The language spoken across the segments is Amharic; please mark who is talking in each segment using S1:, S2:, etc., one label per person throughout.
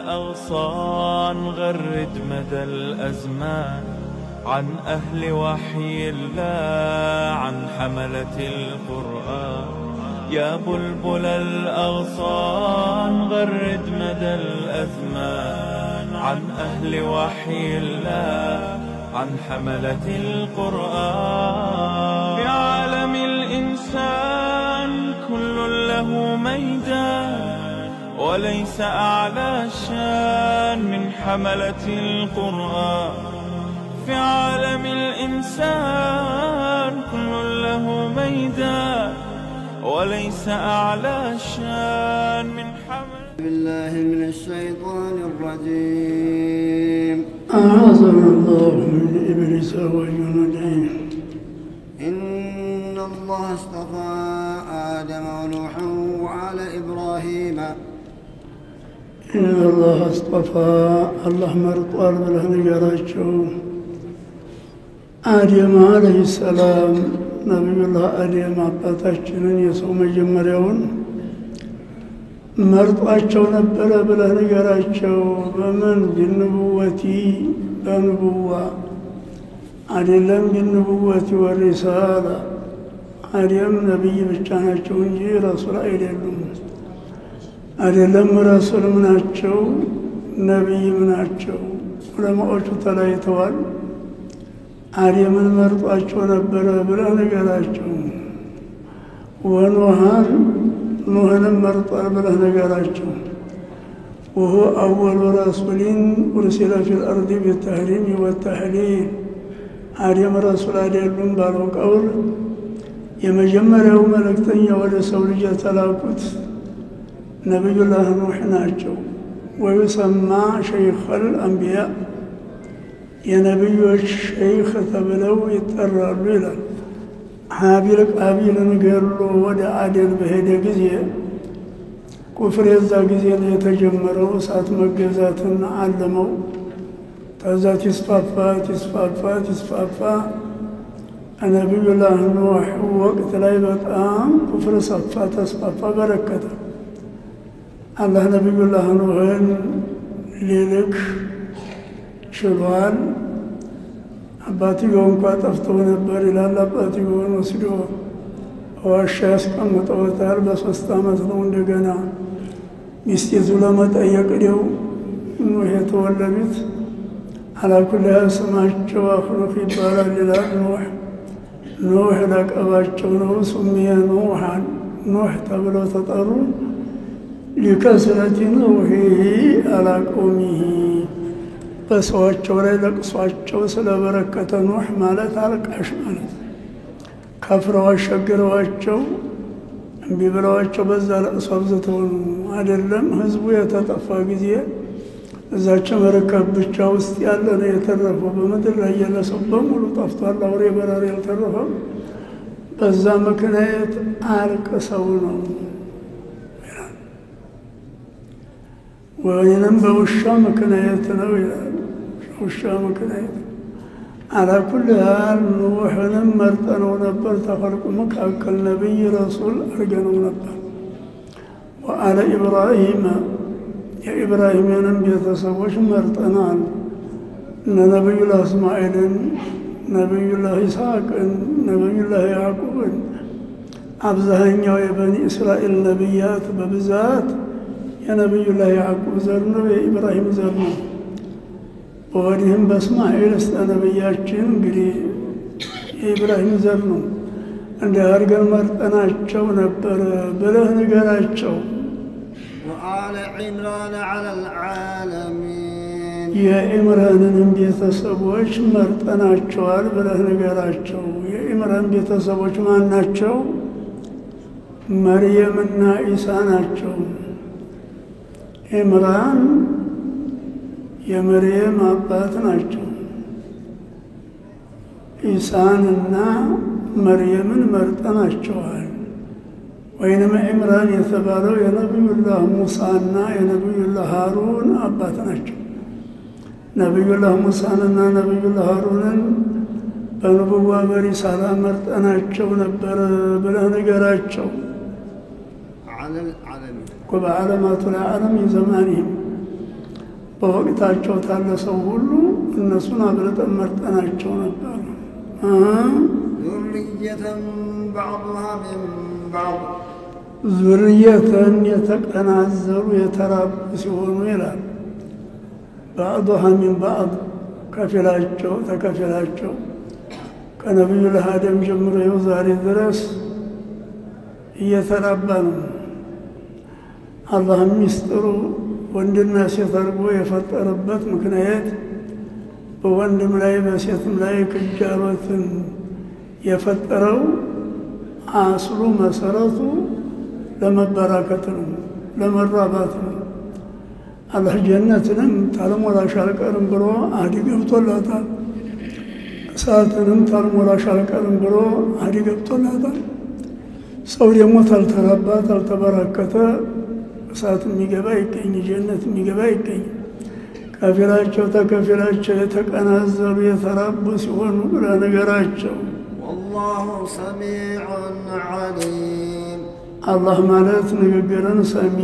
S1: أغصان غرد مدى الأزمان عن أهل وحي الله، عن حملة القرآن. يا بلبل الأغصان غرد مدى الأزمان عن أهل وحي الله، عن حملة القرآن. في عالم الإنسان كل له ميدان، وليس أعلى شان من حملة القرآن. في عالم الإنسان كل له ميدان، وليس أعلى شان من حملة.
S2: بالله من الشيطان الرجيم.
S3: أعاذنا الله من إبليس وجنوده.
S2: إن الله اصطفى آدم ونوحا وآل إبراهيم.
S3: إن الله اصطفى الله مرطال بله نجراቸው آدم عليه السلام نبي الله آدم አባታችንን የሰው መጀመሪያውን መርጧቸው ነበረ ብለህ ንገራቸው። በምን ቢንቡወቲ በንቡዋ አይደለም ቢንቡወቲ ወሪሳላ አደም ነብይ ብቻ ናቸው እንጂ ረሱል አይደሉም። አይደለም ረሱልም ናቸው ነብይም ናቸው። ዑለማዎቹ ተለያይተዋል። አደምን መርጧቸው ነበረ ብለህ ንገራቸው። ወኖሃን ኖህንም መርጧል ብለህ ንገራቸው። وهو أول رسول أرسل في الأرض بالتحريم والتحليل. አደም ረሱል አይደሉም ባለው ቀውል የመጀመሪያው መልእክተኛ ወደ ሰው ልጅ የተላኩት ነብዩላህ ኑህ ናቸው። ወይሰማ ሸይኹል አንቢያ የነብዮች ሸይኽ ተብለው ይጠራሉ ይላል። ሀቢል ቃቢልን ገድሎ ወደ አደን በሄደ ጊዜ ኩፍር የዛ ጊዜ ነው የተጀመረው። እሳት መገዛትን አለመው። ከዛ ተስፋፋ ነብዩላህ ኑህ ወቅት ላይ በጣም ኩፍር ሰፋ፣ ተስፋፋ፣ በረከተ። አላህ ነብዩላህ ኑህን ሊልክ ችሏል። አባትየው እንኳ ጠፍተው ነበር ይላል። አባትየውን ወስዶ ዋሻ ያስቀምጠውታል። በ3 ዓመት ነው እንደገና ሚስቲቱ ለመጠየቅ ደው ኑህ የተወለዱት። አላኩል ስማቸው አኽሉፍ ይባላል ይላል። ኑህ ለቀባቸው ነው። ሱሚየ ኑሃን ኑህ ተብለው ተጠሩ። ሊከስረት ኑሂሂ አላ ቀውሚሂ በሰዋቸው ላይ ለቅሷቸው ስለበረከተ ኑህ ማለት አልቃሽ ማለት ከፍረው አሸግረዋቸው እምቢ ብለዋቸው በዛ ለቅሶ አብዝተው ነው። አይደለም ህዝቡ የተጠፋ ጊዜ እዛች መርከብ ብቻ ውስጥ ያለ ነው የተረፈው። በምድር ላይ ያለ ሰው በሙሉ ጠፍቷል። አውሬ በራሪ ያልተረፈው በዛ ምክንያት አልቅሰው ነው። ወይንም በውሻ ምክንያት ነው ይላል። ውሻ ምክንያት አላኩል ሀል ኑህንም መርጠነው ነበር። ተፈልቁ መካከል ነቢይ ረሱል አርገነው ነበር። ወአለ ኢብራሂም የኢብራሂምንም ቤተሰቦች መርጠናል። እነ ነቢዩላህ እስማኤልን፣ ነቢዩላህ ኢስሐቅን፣ ነቢዩላህ ያዕቁብን። አብዛኛው የበኒ እስራኤል ነቢያት በብዛት የነቢዩላህ ያዕቁብ ዘር ነው፣ የኢብራሂም ዘር ነው። በወዲህም በእስማኤል እስከ ነቢያችን እንግዲህ የኢብራሂም ዘር ነው። እንዲህ አድርገን መርጠናቸው ነበር ብለህ ንገራቸው።
S2: وآل عمران على العالمين.
S3: የኢምራንንም ቤተሰቦች መርጠናቸዋል ብለህ ንገራቸው። የኢምራን ቤተሰቦች ማን ናቸው? መርየምና ኢሳ ናቸው። ኢምራን የመርየም አባት ናቸው። ኢሳንና መርየምን መርጠናቸዋል። ወይንም ኢምራን የተባለው የነቢዩላህ ሙሳና የነቢዩላህ ሃሩን አባት ናቸው። ነቢዩላህ ሙሳንና ነቢዩላህ ሃሩንን በንቡዋ በሪሳላ መርጠናቸው ነበር ብለህ ንገራቸው።
S2: على العالمين
S3: وبعلامات العالم زمانهم በወቅታቸው ታለ ሰው ሁሉ እነሱን አብልጠን መርጠናቸው ነበር።
S2: ذرية بعضها من بعض
S3: ዙርየተን የተቀናዘሩ የተራቡ ሲሆኑ ይላል። بعضها من بعض ከፊላቸው ተከፊላቸው ከነቢዩ ለአደም ጀምሮ ይኸው ዛሬ ድረስ እየተራባ ነው። አላህ ሚስጥሩ ወንድና ሴት አድርጎ የፈጠረበት ምክንያት በወንድም ላይ በሴትም ላይ ክጃሎትን የፈጠረው አስሉ መሰረቱ ለመበራከት ነው፣ ለመራባት ነው። አላህ ጀነትንም ታልሞላሽ አልቀርም ብሎ አዲ ገብቶላታል። እሳትንም ታልሞላሽ አልቀርም ብሎ አዲ ገብቶላታል። ሰው ደግሞ ታልተራባ ታልተበራከተ እሳት የሚገባ ይገኝ፣ ጀነት የሚገባ ይገኝ። ከፊላቸው ተከፊላቸው የተቀናዘሩ የተራቡ ሲሆኑ ለነገራቸው
S2: والله سميع عليم
S3: አላህ ማለት ንግግርን ሰሚ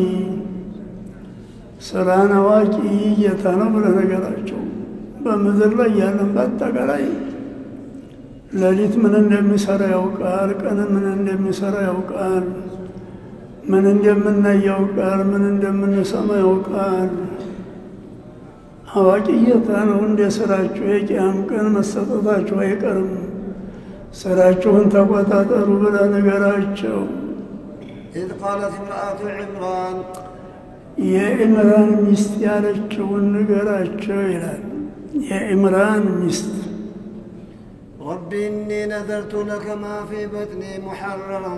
S3: ስራን አዋቂ ጌታ ነው ለነገራቸው። በምድር ላይ ያለን በአጠቃላይ ሌሊት ምን እንደሚሰራ ያውቃል፣ ቀን ምን እንደሚሰራ ያውቃል፣ ምን እንደምናይ ያውቃል፣ ምን እንደምንሰማ ያውቃል። አዋቂ ጌታ ነው። እንደ ስራችሁ የቂያም ቀን መሰጠታችሁ አይቀርም። ስራችሁን ተቆጣጠሩ ብለ ነገራቸው።
S2: إذ قالت امرأة عمران
S3: የኢምራን ሚስት ያለችውን ነገራቸው ይላል። የኢምራን ሚስት
S2: رب إني نذرت لك ما في بطني محررا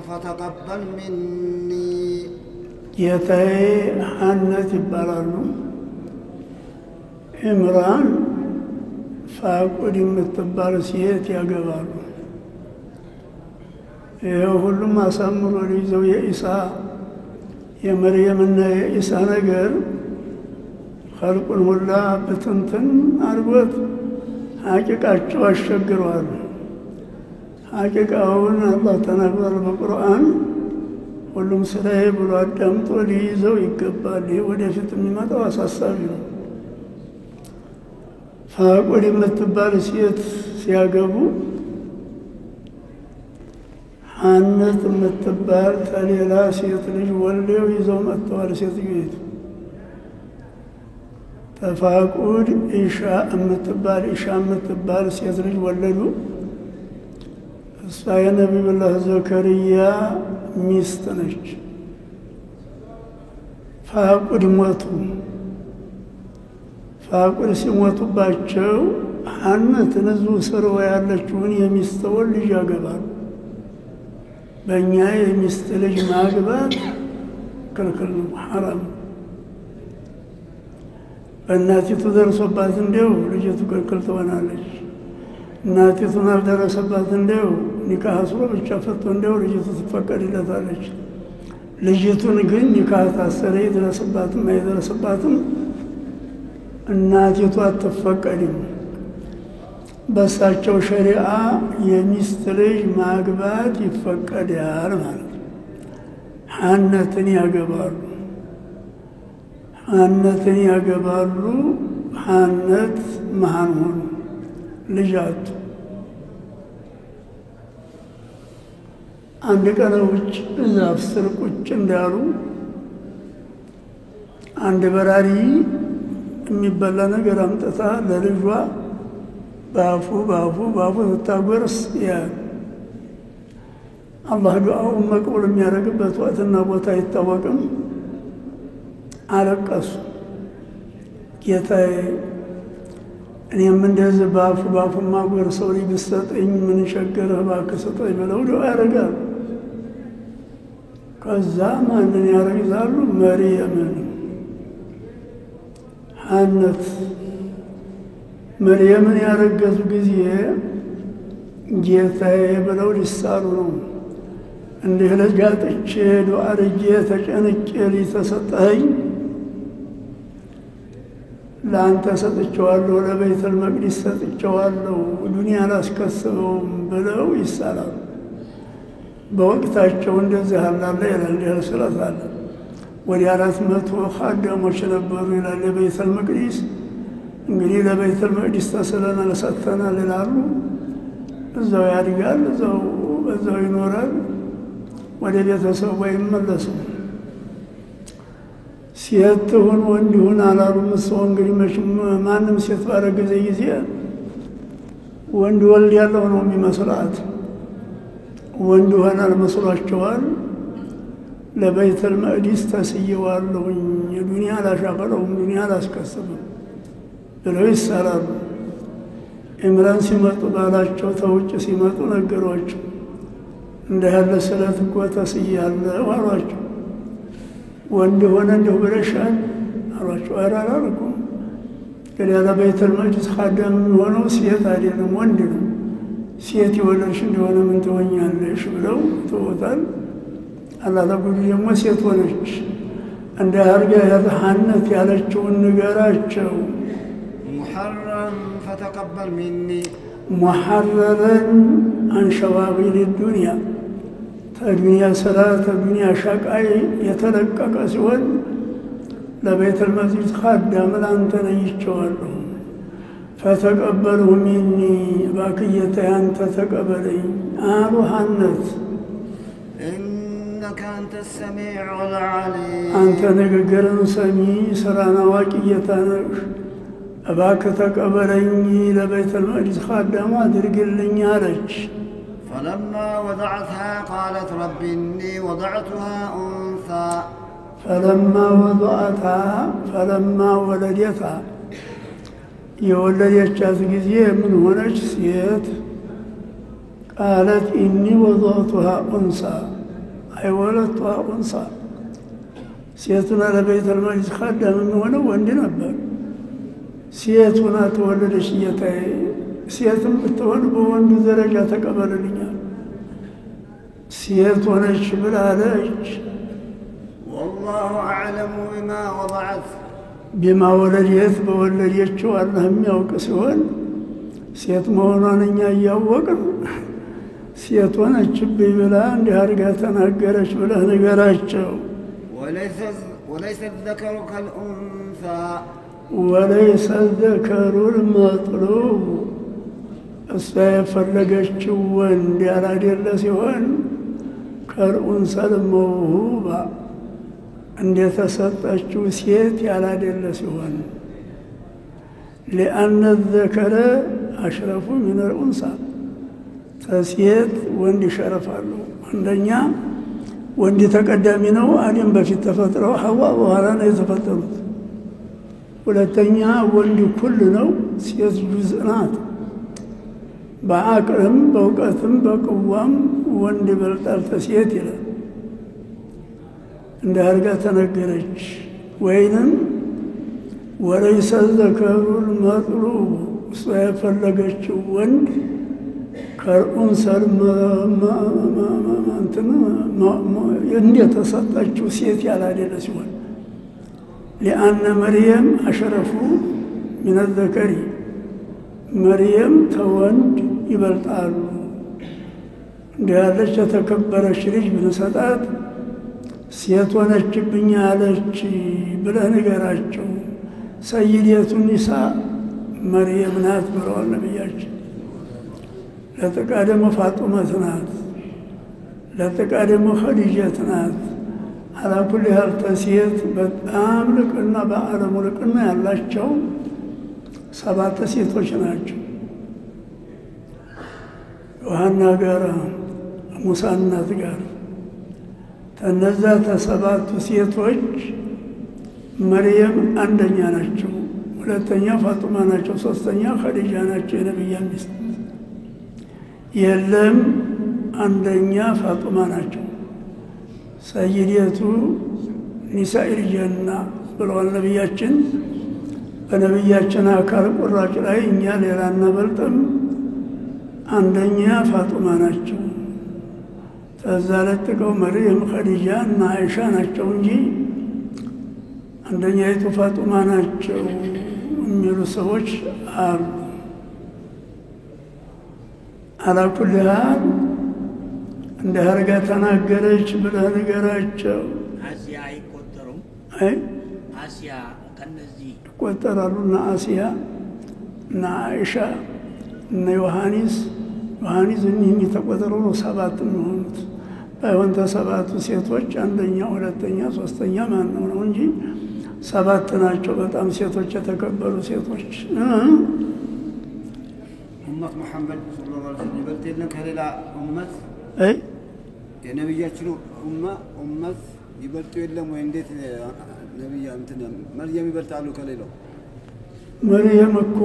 S2: فتقبل مني
S3: ጌታዬ ሐነት ይባላሉ። ኢምራን ፋቁድ የምትባል ሴት ያገባሉ። ይኸው ሁሉም አሳምሮ ይዘው የኢሳ የመርየምና የኢሳ ነገር ኸልቁን ሁላ በትንትን አርጎት ሐቂቃቸው አሸግረዋል። ሐቂቃውን አላህ ተናግሯል በቁርአን። ሁሉም ስራዬ ብሎ አዳምጦ ሊይዘው ይገባል። ይህ ወደፊት የሚመጣው አሳሳቢ ነው። ፋቁድ የምትባል ሴት ሲያገቡ ሐነት የምትባል ተሌላ ሴት ልጅ ወልደው ይዘው መጥተዋል። ሴትዮይቱ ተፋቁድ ኢሻ የምትባል ሴት ልጅ ወለዱ። እሷ የነቢዩላህ ዘከርያ ሚስት ነች። ፋቁድ ሞቱ። ፋቁድ ሲሞቱባቸው ሐነትን እዚሁ ስርዋ ያለችውን የሚስተውን ልጅ ያገባሉ። በእኛ የሚስት ልጅ ማግባት ክልክል ነው፣ ሐራም። በእናቲቱ ደርሶባት እንደው ልጅቱ ክልክል ትሆናለች። እናቲቱን አልደረሰባት እንደው ኒካህ አስሮ ብቻ ፈቶ እንደው ልጅቱ ትፈቀድለታለች። ልጅቱን ግን ኒካህ ታሰረ ይድረስባትም አይደረስባትም እናቲቱ አትፈቀድም። በሳቸው ሸሪዓ የሚስት ልጅ ማግባት ይፈቀዳል ማለት ነው። ሐነትን ያገባሉ። ሐነት መሃን ሆኑ፣ ልጅ አጡ። አንድ ቀን ውጭ ዛፍ ስር ቁጭ እንዳሉ አንድ በራሪ የሚበላ ነገር አምጥታ ለልጇ ባፉ ስታጎርስ ያል አላህ ዱዓውን መቅቡል የሚያደርግበት ወቅትና ቦታ አይታወቅም። አለቀሱ። ጌታዬ እኔም እንደዚህ ባፉ ማጎርሰው ልጅ ብትሰጠኝ ምን ቸገረህ እባክህ ስጠኝ ብለው ዱዓ ያደርጋሉ። ከዛ ማንን ያረግዛሉ? መርየምን። ሐነት መርየምን ያረገዙ ጊዜ ጌታዬ ብለው ሊሳሉ ነው። እንዲህ ለጋጥቼ ዱዓ አድርጌ ተጨንቄ ሊተሰጠኝ ለአንተ ሰጥቼዋለሁ፣ ለቤተል መቅዲስ ሰጥቼዋለሁ፣ ዱንያ አላስከስበውም ብለው ይሳላሉ። በወቅታቸው እንደዚህ አላለ ይላል። ስለት አለ ወደ 400 ኻዳሞች ነበሩ ይላል የበይተል መቅዲስ። እንግዲህ ለበይተል መቅዲስ ተስለናል ሰጥተናል ይላሉ። እዛው ያድጋል፣ እዛው ይኖራል፣ ወደ ቤተሰቡ አይመለስም። ሴት ሁን ወንድ ሁን አላሉም። ሰው እንግዲህ መቼም ማንም ሴት ባረገዘ ጊዜ ወንድ ወልድ ያለው ነው የሚመስላት። ወንድ ሆናል መስሏቸዋል። ለበይተል መቅዲስ ተስየዋለሁኝ ዱንያ አላሻቀለውም ዱንያ አላስከስብም ብለው ይሳላሉ። ኢምራን ሲመጡ ባላቸው ተውጭ ሲመጡ ነገሯቸው። እንደ ያለ ስለት እኮ ተስያለሁ አሏቸው። ወንድ ሆነ እንደው ብለሻል አሏቸው። ኧረ አላልኩም፣ ግን ያለ በይተል መቅዲስ ኻዳም የሚሆነው ሴት አይደለም ወንድ ነው። ሴት የወለድሽ እንደሆነ ምን ትሆኛለሽ ብለው ተውታል። አላህ ለጉድ ደግሞ ሴት ሆነች። እንደ አርጋ ያልሃነት ያለችውን ንገራቸው።
S2: ሙሐረም ፈተቀበል ሚኒ
S3: ሙሐረረን አን ሸዋጊል ዱንያ ተዱንያ ስራ ተዱንያ ሸቃይ የተለቀቀ ሲሆን ለበይተል መቅዲስ ኻዳም ላንተ ነይቼዋለሁ። ፈተቀበልሁ ሚኒ ባክየተ ያንተ ተቀበለኝ አሉ ሐነት።
S2: ኢነከ አንተ ሰሚዑ ልዓሊም
S3: አንተ ንግግርን ሰሚ ስራን አዋቂ ጌታ ነህ። እባክህ ተቀበለኝ ለበይተል መቅዲስ ኻዳም አድርግልኝ አለች።
S2: فلما وضعتها قالت رب إني وضعتها أنثى
S3: فلما ولدتها የወለደቻት ጊዜ ምን ሆነች? ሴት ቃለት ኢኒ ወضعቱሃ ኡንሳ አይ ወለድቱሃ ኡንሳ። ሴቱና ለበይተል መቅዲስ ኻዳም የሚሆነው ወንድ ነበር። ሴቱና ተወለደች ጌታዬ፣ ሴትም ብትሆን በወንዱ ደረጃ ተቀበልልኛል። ሴት ሆነች ብላለች።
S2: والله أعلم بما وضعت
S3: ቢማ ወለደት በወለደችው አላህ የሚያውቅ ሲሆን ሴት መሆኗን እኛ እያወቅን ሴት ሆነችብኝ ብላ እንዲህ አድርጋ ተናገረች ብለህ ንገራቸው።
S2: وليس الذكر كالأنثى
S3: ወለይሰ ዘከሩ ልመጥሉብ እሷ የፈለገችው ወንድ ያላደለ ሲሆን ከልኡንሳ ልመውሁባ እንደተሰጠችው ሴት ያላደለ ሲሆን ሊአነ ዘከረ አሽረፉ ሚን ልኡንሳ ተሴት ወንድ ይሸረፋሉ። አንደኛ ወንድ ተቀዳሚ ነው። አደም በፊት ተፈጥረው ሐዋ በኋላ ነው የተፈጠሩት። ሁለተኛ ወንድ ኩል ነው፣ ሴት ጁዝ ናት። በአቅልም በእውቀትም በቅዋም ወንድ ይበልጣል ተሴት ይላል። እንደ አድርጋ ተነገረች። ወይንም ወለይሰ ዘከሩ ልመጥሉብ እሷ የፈለገችው ወንድ ከልኡንሳ እንደተሰጠችው ሴት ያላደለ ሲሆን ሊአነ መርየም አሸረፉ ሚን ዘከሪ መርየም ተወንድ ይበልጣሉ። እንዲህ ያለች የተከበረች ልጅ ብንሰጣት ሴት ሆነችብኝ አለች ብለህ ንገራቸው። ሰይደቱ ኒሳ መርየም ናት ብለዋል ነቢያችን። ለጥቃ ደግሞ ፋጡመት ናት፣ ለጥቃ ደግሞ ኸዲጀት ናት። አላኩል ያህል ተሴት በጣም ልቅና በዓለሙ ልቅና ያላቸው 7 ሴቶች ናቸው። ዮሐና ጋር ሙሳ እናት ጋር ከነዛ ከ7ቱ ሴቶች መርየም አንደኛ ናቸው፣ ሁለተኛ ፋጡማ ናቸው፣ ሶስተኛ ኸዲጃ ናቸው የነቢያ ሚስት። የለም አንደኛ ፋጡማ ናቸው። ሰይደቱ ኒሳኢል ጀና ብለዋል ነቢያችን። በነቢያችን አካል ቁራጭ ላይ እኛ ሌላ እናበልጥም። አንደኛ ፋጡማ ናቸው። ከዛ ለጥቀው መርየም ኸዲጃ እና አይሻ ናቸው እንጂ አንደኛይቱ ፋጡማ ናቸው የሚሉ ሰዎች አሉ። አላኩል ያህል እንደ አድርጋ ተናገረች ብለህ ንገራቸው።
S2: አዚያ አይቆጠሩም።
S4: አሲያ ከነዚህ
S3: ይቆጠራሉና አሲያ እና አይሻ እና ዮሐንስ እኒህም የተቆጠሩ ነው 7 የሚሆኑት። ባይሆን ተሰባቱ ሴቶች አንደኛ ሁለተኛ ሶስተኛ ማን ነው እንጂ 7 ናቸው። በጣም ሴቶች የተከበሩ ሴቶች።
S2: ኡመት ሙሐመድ ሰለላሁ ዐለይሂ ወሰለም ይበልጥ የለም ከሌላ ኡመት የነብያችን ኡመት ይበልጥ የለም ወይ? እንዴት ነብያ እንትን መርየም ይበልጣሉ ከሌላው?
S3: መርየም እኮ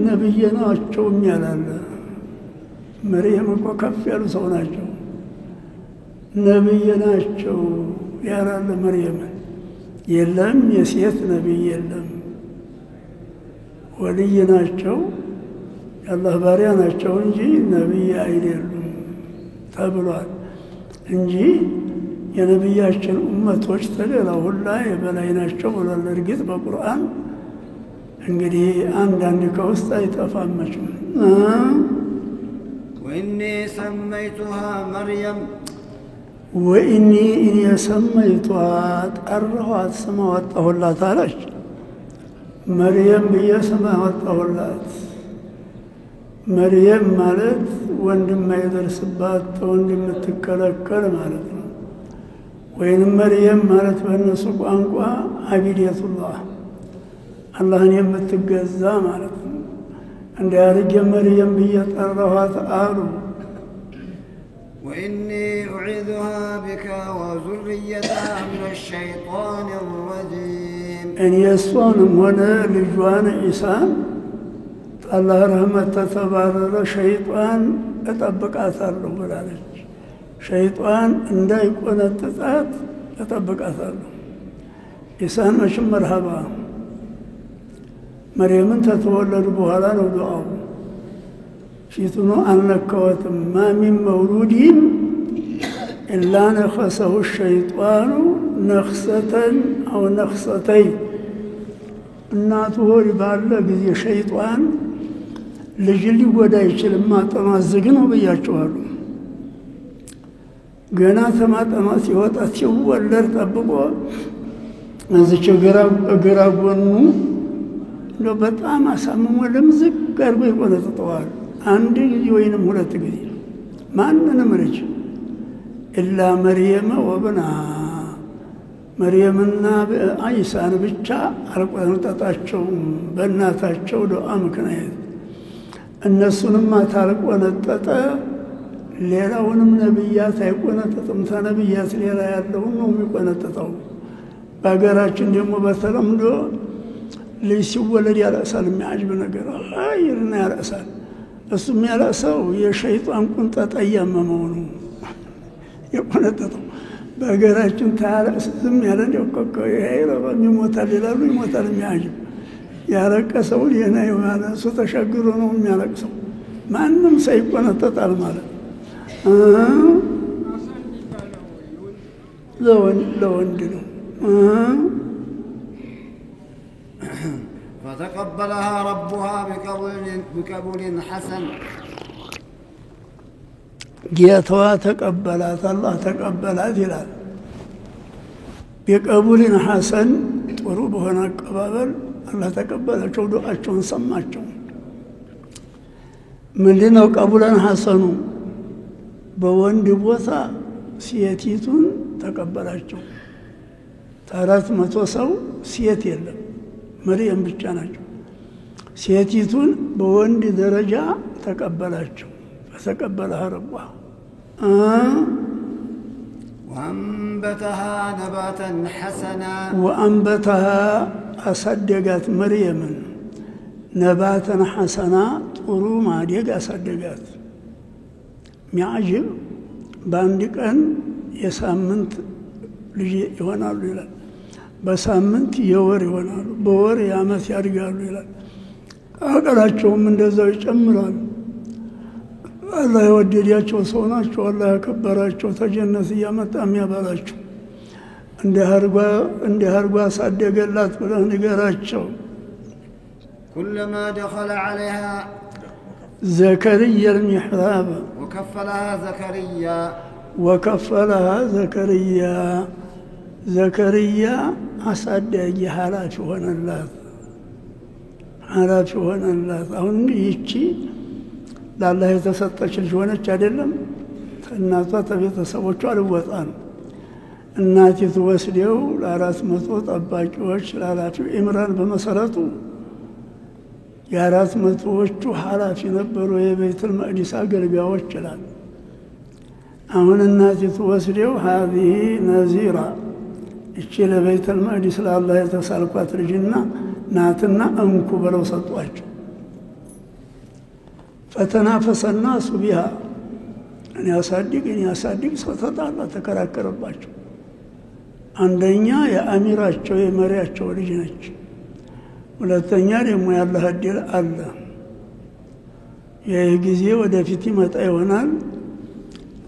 S3: ነብይ ናቸው የሚያላለ መርየም እኮ ከፍ ያሉ ሰው ናቸው። ነብይ ናቸው ያላለ መርየም የለም የሴት ነብይ የለም። ወልይ ናቸው የአላህ ባሪያ ናቸው እንጂ ነብይ አይደሉም ተብሏል እንጂ የነብያችን ኡመቶች ተሌላው ሁላ የበላይ ናቸው ብሏል። እርግጥ በቁርአን እንግዲህ አንዳንድ ከውስጥ አይጠፋመችም።
S2: ወኢኒ ሰመይቱሃ መርየም
S3: ወኢኒ እኔ ሰመይቱሃ ጠራኋት ስም አወጣሁላት አለች። መርየም ብዬ ስም አወጣሁላት። መርየም ማለት ወንድም አይደርስባት ወንድም የምትከለከል ማለት ነው። ወይንም መርየም ማለት በእነሱ ቋንቋ አቢደቱላህ አላህን የምትገዛ ማለት ነው። እንዲያርግ መርየም ብዬ ጠራኋት አሉ።
S2: ወኢኒ ኡዒዙሃ ቢከ ወዙርየተሃ ሚነ ሸይጣን ረጂም
S3: እኔ እሷንም ሆነ ልጇን ዒሳን አላህ ረህመት ተተባረረ ሸይጣን እጠብቃታለሁ ብላለች። ሸይጣን እንዳይቆነጥጣት እጠብቃታለሁ። ዒሳን መቼም መርሃባ መርየምን ተተወለዱ በኋላ ነው ዱዓው። ፊቱኑ አልነካወትም። ማ ሚን መውሉድን ኢላ ነኸሰሁ ሸይጣኑ ነኽሰተን አው ነኽሰተይን እናቱ ሆድ ባለ ጊዜ ሸይጣን ልጅ ሊጎዳ አይችልም። ማጠማት ዝግ ነው ብያቸዋለሁ። ገና ተማጠማ ሲወጣ ሲወለድ ጠብቆ እዚች ግራ ጎኑ እንደው በጣም አሳምሞ ለምዝግ አድርጎ ይቆነጥጠዋል። አንድ ጊዜ ወይንም 2 ጊዜ ማንንም ልጅ ኢላ መርየመ ወብና መርየምና ዒሳን ብቻ አልቆነጠጣቸውም በእናታቸው ዱዓ ምክንያት። እነሱንም አታልቆነጠጠ ሌላውንም ነብያት አይቆነጠጥም። ተነብያት ሌላ ያለውን ነው የሚቆነጠጠው። በሀገራችን ደግሞ በተለምዶ ልጅ ሲወለድ ያለቅሳል። የሚያጅብ ነገር አይርና ያለቅሳል። እሱም ያለቅሰው የሸይጣን ቁንጠጣ እያመመው ነው የቆነጠጠው። በሀገራችን ታለቅስ ዝም ያለ እንደው ኮኮ ይሄረም ይሞታል ይላሉ። ይሞታል የሚያጅብ ያለቀሰው የና የማለ እሱ ተሸግሮ ነው የሚያለቅሰው። ማንም ሳይቆነጠጣል ማለት ለወንድ ነው።
S2: فتقبلها ربها بقبول حسن
S3: ጌታዋ ተቀበላት አላህ ተቀበላት ይላል። بقبول حسن ጥሩ በሆነ አቀባበል አላህ ተቀበላቸው። ዱዓቸውን ሰማቸው። ምንድነው ቀቡለን ሐሰኑ? በወንድ ቦታ ሴቲቱን ተቀበላቸው። 400 ሰው ሴት የለም መርየም ብቻ ናቸው። ሴቲቱን በወንድ ደረጃ ተቀበላቸው። فتقبلها ربها
S2: وأنبتها نباتا حسنا
S3: وأنبتها أصدقت مريم نباتا حسنا طرو ما ديق أصدقت ሚያጅብ በአንድ ቀን የሳምንት ልጅ ይሆናሉ ይላል። በሳምንት የወር ይሆናሉ፣ በወር የዓመት ያድጋሉ ይላል። አቀላቸውም እንደዛው ይጨምራሉ። አላህ የወደዳቸው ሰው ናቸው። አላህ ያከበራቸው ተጀነት እያመጣ የሚያበላቸው እንደ አርጓ አሳደገላት ብለህ ንገራቸው።
S2: كلما دخل عليها
S3: زكريا المحراب
S2: وكفلها زكريا
S3: ዘከርያ አሳዳጊ ኃላፊ ሆነላት። አሁን ይቺ ለአላህ የተሰጠች ልጅ ሆነች አይደለም። እናቷ ተቤተሰቦቿ ልወጣ ነው። እናቲቱ ወስደው ለ400 ጠባቂዎች ላላፊው ኢምራን በመሰረቱ የ400ዎቹ ኃላፊ ነበሩ፣ የቤተል መቅዲስ አገልጋዮች ይላል። አሁን እናቲቱ ወስደው هذه ነዚራ እቺ ለቤተል መቅዲስ ለአላህ የተሳልኳት ልጅና ናትና እንኩ ብለው ሰጧቸው። فتنافس الناس بها እኔ ያሳድግ ሰው ተጣላ፣ ተከራከረባቸው። አንደኛ የአሚራቸው የመሪያቸው ልጅ ነች፣ ሁለተኛ ደግሞ ያላህ እድል አለ። ይህ ጊዜ ወደፊት ይመጣ ይሆናል።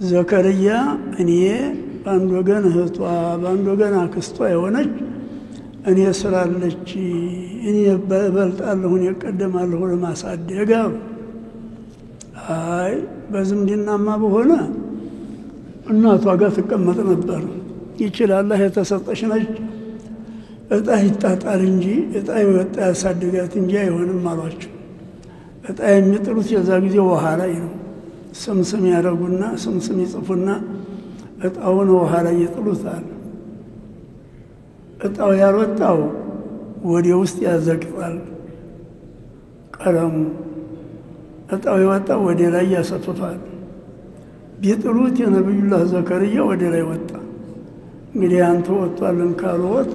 S3: ዘከርያ እኔ በአንድ ወገን እህቷ በአንድ ወገን አክስቷ የሆነች እኔ ስላለች እኔ በልጣለሁ እኔ እቀደማለሁ ለማሳደግ አሉ። አይ በዝምድናማ በሆነ እናቷ ጋር ትቀመጥ ነበር። ይችላል የተሰጠሽ ነች፣ እጣ ይጣጣል እንጂ እጣ ይወጣ ያሳድጋት እንጂ አይሆንም አሏቸው። እጣ የሚጥሉት የዛ ጊዜ ውሃ ላይ ነው። ስምስም ያደርጉና ስምስም ይጽፉና እጣውን ውሃ ላይ ይጥሉታል። እጣው ያልወጣው ወደ ውስጥ ያዘቅጣል ቀለሙ፣ እጣው የወጣው ወደ ላይ ያሰፍፋል። ቢጥሉት የነብዩላህ ዘከርያ ወደ ላይ ወጣ። እንግዲህ አንተ ወጣልን ካልወጥ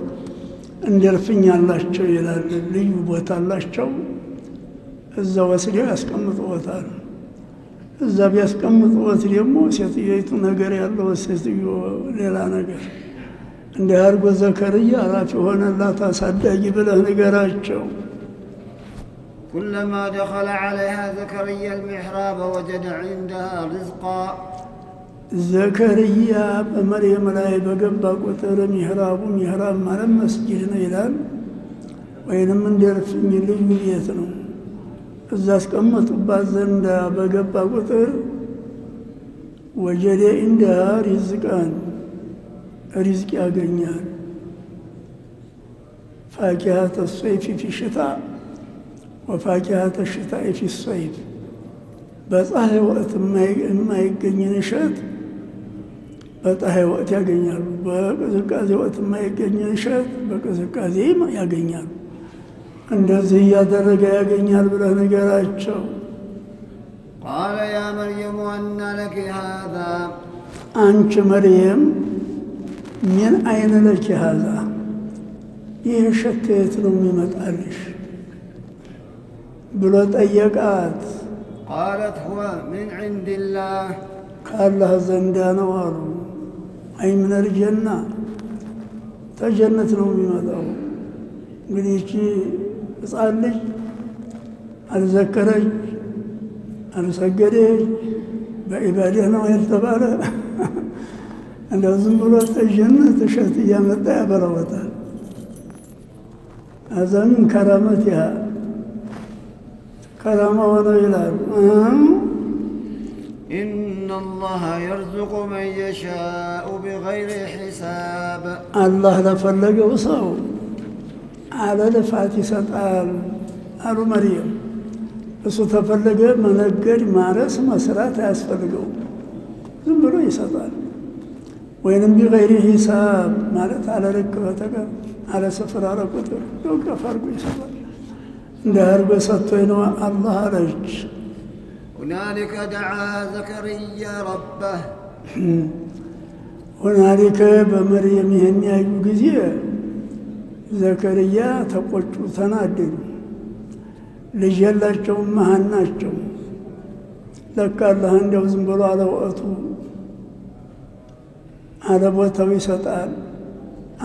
S3: እንደልፍኛላቸው ይላል። ልዩ ቦታ አላቸው። እዛ ወስደው ያስቀምጡታል። እዛ ቢያስቀምጡት ደግሞ ሴትዮይቱ ነገር ያለው ሴትዮ ሌላ ነገር እንደ አርጎ ዘከርያ ራፊ ሆነላት አሳዳጊ ብለህ ንገራቸው።
S2: كلما دخل عليها زكريا المحراب وجد عندها رزقا
S3: ዘከርያ በመርየም ላይ በገባ ቁጥር ሚህራብ ማለት መስጊድ ነው ይላል፣ ወይንም እንደርፍኝ ልዩ ቤት ነው። እዛ አስቀመጡባት ዘንዳ በገባ ቁጥር ወጀደ عندها ሪዝቃን ሪዝቅ ያገኛል። ፋኪሀተ الصيف في الشتاء وفاكهة الشتاء في الصيف በፀሐይ ወቅት የማይገኝን እሸት በፀሐይ ወቅት ያገኛሉ። በቅዝቃዜ ወቅት የማይገኝን እሸት በቅዝቃዜ ያገኛሉ። እንደዚህ እያደረገ ያገኛል ብለህ ንገራቸው።
S2: قال يا مريم أن لك هذا
S3: አንቺ መርየም ምን አይነ ለኪ هذا ይህ እሸት ከየት ነው የሚመጣልሽ ብሎ ጠየቃት።
S2: قالت هو من عند الله
S3: ከአላህ ዘንዳ ነው አሉ። አይ ምን الجنة ተጀነት ነው የሚመጣው። እንግዲህ እቺ ሕፃን ልጅ አልዘከረች አልሰገደች በኢባዳህ ነው ያልተባለ እንደው ዝም ብሎ ተጀነት እሸት እያመጣ ያበረወታል። አዛም ከራመትያ كلام ونيلان
S2: إن الله يرزق من يشاء بغير حساب
S3: الله لفلق وصو على لفاتي ستال أرو مريم بس تفلق منقر مارس مسرات أسفلقو زنبرو يسطال وين بغير حساب مالت على ركبتك على سفر على قطر يوقف فرق يسطال دار بسطينو الله رج
S2: هنالك دعا زكريا ربه
S3: هنالك بمريم يهني جزيه زكريا تقوچو تنادل لجلاچو مهناچو لك الله እንደው ዝም ብሎ على ወቅቱ على ቦታው ይሰጣል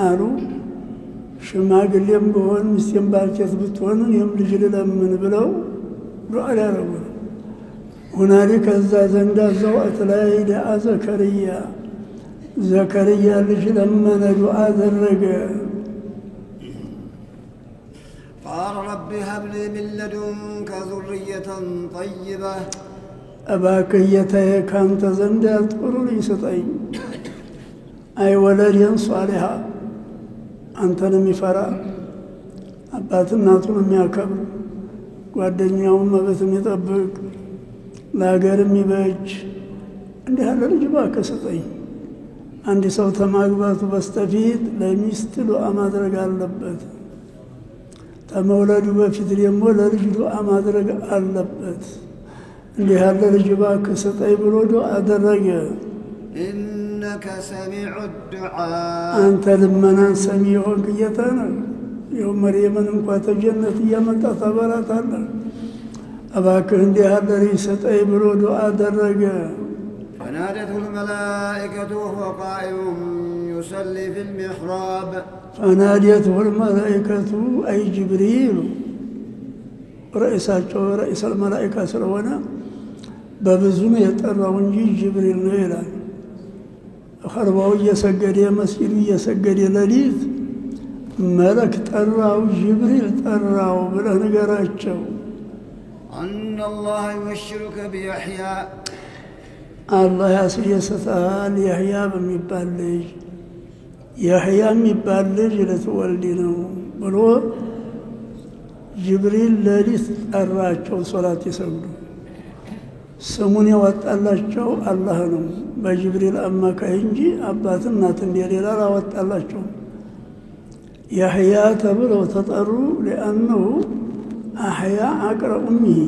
S3: አሉ። ሽማግሌም ቢሆን ሚስቴም ባልቴት ብትሆን እኔም ልጅ ልለምን ብለው ዱዓ ያደረጉ። هنالك እዛ ዘንዳ ዘወት ላይ ደዓ ዘከርያ ልጅ ለመነ ዱዓ አደረገ።
S2: قال رب هب لي من لدنك ذرية طيبة
S3: እባክህ ጌታዬ ካንተ ዘንዳ ጥሩ ልጅ ስጠኝ። አይ ወለድን ሷሊሃ አንተንም ይፈራ አባት እናቱን የሚያከብር ጓደኛውን መብት የሚጠብቅ ለሀገር የሚበጅ እንዲህ ያለ ልጅ እባክህ ስጠኝ። አንድ ሰው ተማግባቱ በስተፊት ለሚስት ዱዓ ማድረግ አለበት። ተመውለዱ በፊት ደግሞ ለልጅ ዱዓ ማድረግ አለበት። እንዲህ ያለ ልጅ እባክህ ስጠኝ ብሎ ዱዓ አደረገ።
S2: إنك سميع الدعاء
S3: አንተ ልመናን ሰሚ የሆንክ ጌታ ነህ። ይኸው መርየምን እንኳ ተጀነት እያመጣ ታበላታለህ። እባክህ እንዲህ ያለ ልጅ ስጠኝ ብሎ ዱዓ አደረገ።
S2: فنادته الملائكة وهو قائم يصلي في المحراب
S3: فنادته الملائكة أي جبريل رئيس الملائكة سلوانا ببزون يتقرون جبريل نيلا خرباو يسجد يا مسجد يسجد لليث ملك تراو جبريل تراو بلا نقراتشو
S2: أن الله يبشرك بيحيى
S3: الله يسيستال يحيى بمبالج يحيى مبالج لتولدينه بلو جبريل لليث تراچو صلاة يسجدوا سمون يوطالچو الله ነው በጅብሪል አማካይ እንጂ አባትና እናት እንደሌላ አወጣላቸው። ያህያ ተብለው ተጠሩ لانه አህያ አቅረ ኡሚሂ